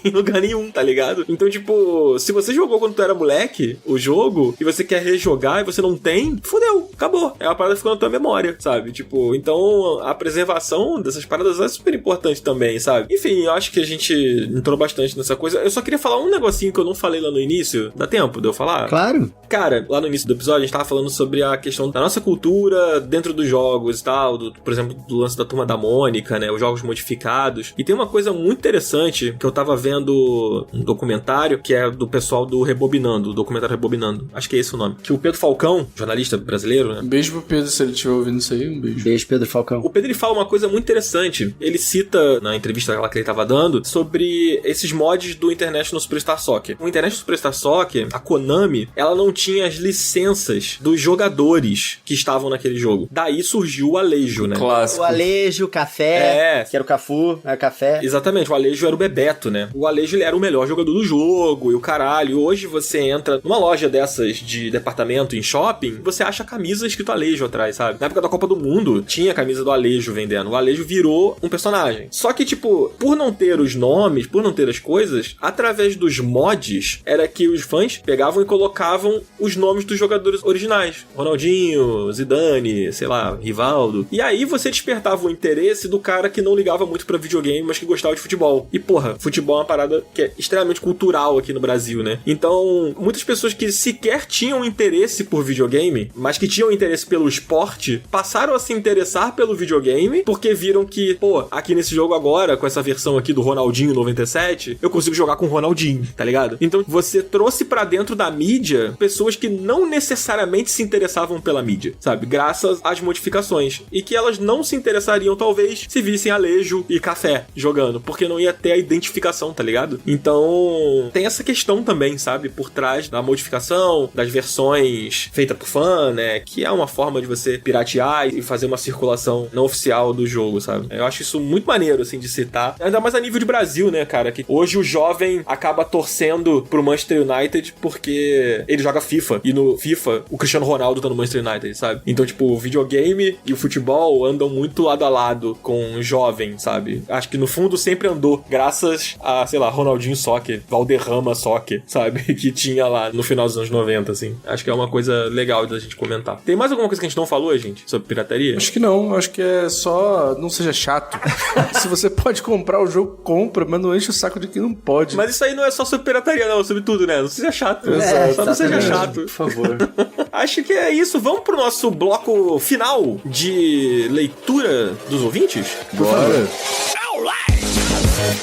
em lugar nenhum, tá ligado? Então, tipo, se você jogou quando tu era moleque, o jogo, e você quer rejogar e você não tem, fudeu. Acabou. É uma parada que ficou na tua memória, sabe? Tipo, então a preservação dessas paradas é super importante também, sabe? Enfim, eu acho que a gente entrou bastante nessa coisa. Eu só queria falar um negocinho que eu não falei lá no início. Dá tempo de eu falar?
Claro.
Cara, lá no início do episódio a gente tava falando sobre a questão da nossa cultura dentro dos jogos e tal, por exemplo, do lance da Turma da Mônica, né? Os jogos modificados. E tem uma coisa muito interessante que eu tava vendo um documentário que é do pessoal do Rebobinando, o documentário Rebobinando. Acho que é esse o nome. Que o Pedro Falcão, jornalista brasileiro, né?
Um beijo pro Pedro, se ele estiver ouvindo isso aí, um beijo.
Beijo, Pedro Falcão.
O Pedro, ele fala uma coisa muito interessante. Ele cita, na entrevista lá que ele tava dando, sobre esses mods do International Superstar Soccer. O International Superstar Soccer, a Konami, ela não tinha as licenças dos jogadores que estavam naquele jogo. Daí surgiu o Alejo, né?
Clássico.
O Alejo, o Café, que era o Cafu, era o Café.
Exatamente, o Alejo era o Bebeto, né? O Alejo, ele era o melhor jogador do jogo e o caralho. Hoje você entra numa loja dessas de departamento em shopping, você acha a camisa escrito Alejo atrás, sabe? Na época da Copa do Mundo, tinha a camisa do Alejo vendendo. O Alejo virou um personagem. Só que, tipo, por não ter os nomes, por não ter as coisas, através dos mods, era que os fãs pegavam e colocavam os nomes dos jogadores originais. Ronaldinho, Zidane, sei lá, Rivaldo. E aí você despertava o interesse do cara que não ligava muito pra videogame, mas que gostava de futebol. E, porra, futebol é uma parada que é extremamente cultural aqui no Brasil, né? Então, muitas pessoas que sequer tinham interesse por videogame, mas que tinham interesse pelo esporte, passaram a se interessar pelo videogame, porque viram que, pô, aqui nesse jogo agora, com essa versão aqui do Ronaldinho 97, eu consigo jogar com o Ronaldinho, tá ligado? Então, você trouxe pra dentro da mídia pessoas que não necessariamente se interessavam pela mídia, sabe? Graças às modificações. E que elas não se interessariam, talvez, se vissem Alejo e Café jogando, porque não ia ter a identificação, tá ligado? Então, tem essa questão também, sabe? Por trás da modificação, das versões feitas por fã, né? Que é uma forma de você piratear e fazer uma circulação não oficial do jogo, sabe? Eu acho isso muito maneiro, assim, de citar. Ainda mais a nível de Brasil, né, cara? Que hoje o jovem acaba torcendo pro Manchester United porque ele joga FIFA. E no FIFA, o Cristiano Ronaldo tá no Manchester United, sabe? Então, tipo, o videogame e o futebol andam muito lado a lado com o jovem, sabe? Acho que no fundo sempre andou, graças a, sei lá, Ronaldinho Soccer, Valderrama Soccer, sabe? Que tinha lá no final dos anos 90, assim. Acho que é uma coisa legal da gente comentar. Tem mais alguma coisa que a gente não falou, gente? Sobre pirataria?
Acho que não. Acho que é só... Não seja chato. Se você pode comprar o jogo, compra, mas não enche o saco de quem não pode.
Mas isso aí não é só sobre pirataria, não. Sobre tudo, né? Não seja chato. Só não seja chato.
Por favor.
Acho que é isso. Vamos pro nosso bloco final de leitura dos ouvintes?
Bora.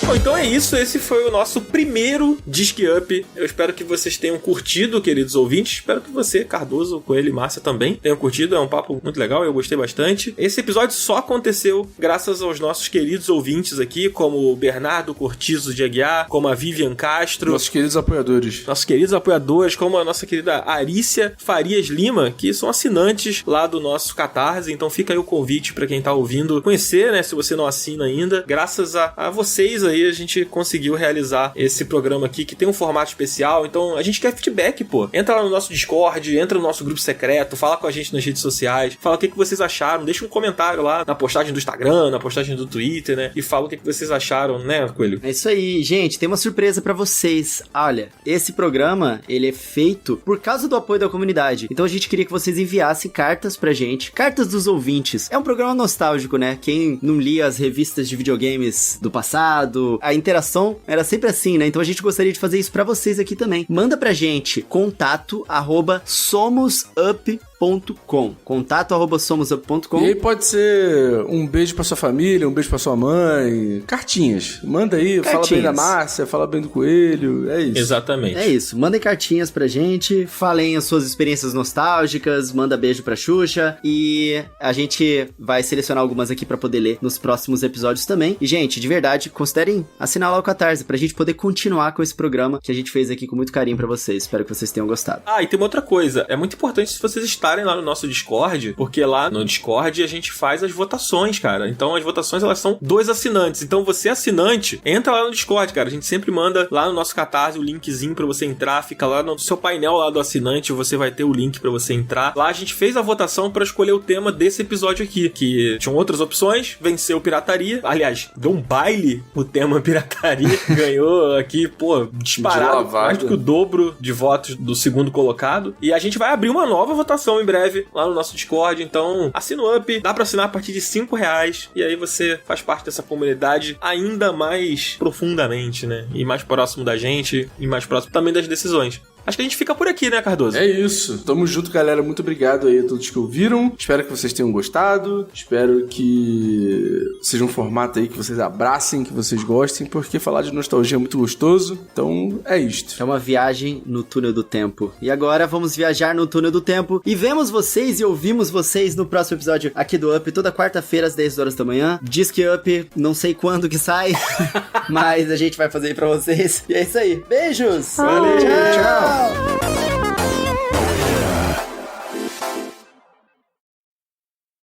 Bom, então é isso, esse foi o nosso primeiro Disc Up. Eu espero que vocês tenham curtido, queridos ouvintes. Espero que você, Cardoso, Coelho e Márcia também tenham curtido. É um papo muito legal, eu gostei bastante. Esse episódio só aconteceu graças aos nossos queridos ouvintes aqui, como o Bernardo Cortizo de Aguiar, como a Vivian Castro.
Nossos queridos apoiadores.
Nossos queridos apoiadores, como a nossa querida Arícia Farias Lima, que são assinantes lá do nosso Catarse. Então fica aí o convite pra quem tá ouvindo conhecer, né, se você não assina ainda. Graças a vocês aí a gente conseguiu realizar esse programa aqui, que tem um formato especial. Então a gente quer feedback, pô. Entra lá no nosso Discord, entra no nosso grupo secreto, fala com a gente nas redes sociais, fala o que vocês acharam, deixa um comentário lá na postagem do Instagram, na postagem do Twitter, né, e fala o que vocês acharam, né, Coelho?
É isso aí, gente, tem uma surpresa pra vocês. Olha, esse programa, ele é feito por causa do apoio da comunidade. Então a gente queria que vocês enviassem cartas pra gente, cartas dos ouvintes. É um programa nostálgico, né? Quem não lia as revistas de videogames do passado, a interação era sempre assim, né? Então a gente gostaria de fazer isso pra vocês aqui também. Manda pra gente contato@somosup.com somesup.com. contato@somesup.com.
E aí pode ser um beijo pra sua família, um beijo pra sua mãe, cartinhas. Manda aí, fala bem da Márcia, fala bem do Coelho, é isso.
Exatamente.
É isso, mandem cartinhas pra gente, falem as suas experiências nostálgicas, manda beijo pra Xuxa e a gente vai selecionar algumas aqui pra poder ler nos próximos episódios também. E, gente, de verdade, considerem assinar lá o Catarse pra gente poder continuar com esse programa que a gente fez aqui com muito carinho pra vocês. Espero que vocês tenham gostado.
Ah, e tem uma outra coisa. É muito importante se vocês estarem lá no nosso Discord, porque lá no Discord a gente faz as votações, cara. Então as votações, elas são 2 assinantes. Então você, assinante, entra lá no Discord, cara. A gente sempre manda lá no nosso Catarse o linkzinho pra você entrar. Fica lá no seu painel lá do assinante, você vai ter o link pra você entrar. Lá a gente fez a votação pra escolher o tema desse episódio aqui, que tinham outras opções. Venceu pirataria. Aliás, deu um baile o tema pirataria. Ganhou aqui, pô, disparado, mais do que o dobro de votos do segundo colocado. E a gente vai abrir uma nova votação em breve lá no nosso Discord. Então, assina o Up, dá pra assinar a partir de R$5. E aí você faz parte dessa comunidade ainda mais profundamente, né? E mais próximo da gente, e mais próximo também das decisões. Acho que a gente fica por aqui, né, Cardoso?
É isso. Tamo junto, galera. Muito obrigado aí a todos que ouviram. Espero que vocês tenham gostado. Espero que seja um formato aí que vocês abracem, que vocês gostem, porque falar de nostalgia é muito gostoso. Então, é isto.
É uma viagem no túnel do tempo. E agora vamos viajar no túnel do tempo e vemos vocês e ouvimos vocês no próximo episódio aqui do Up, toda quarta-feira às 10 horas da manhã. Diz que Up, não sei quando que sai, mas a gente vai fazer aí pra vocês. E é isso aí. Beijos!
Valeu,
tchau!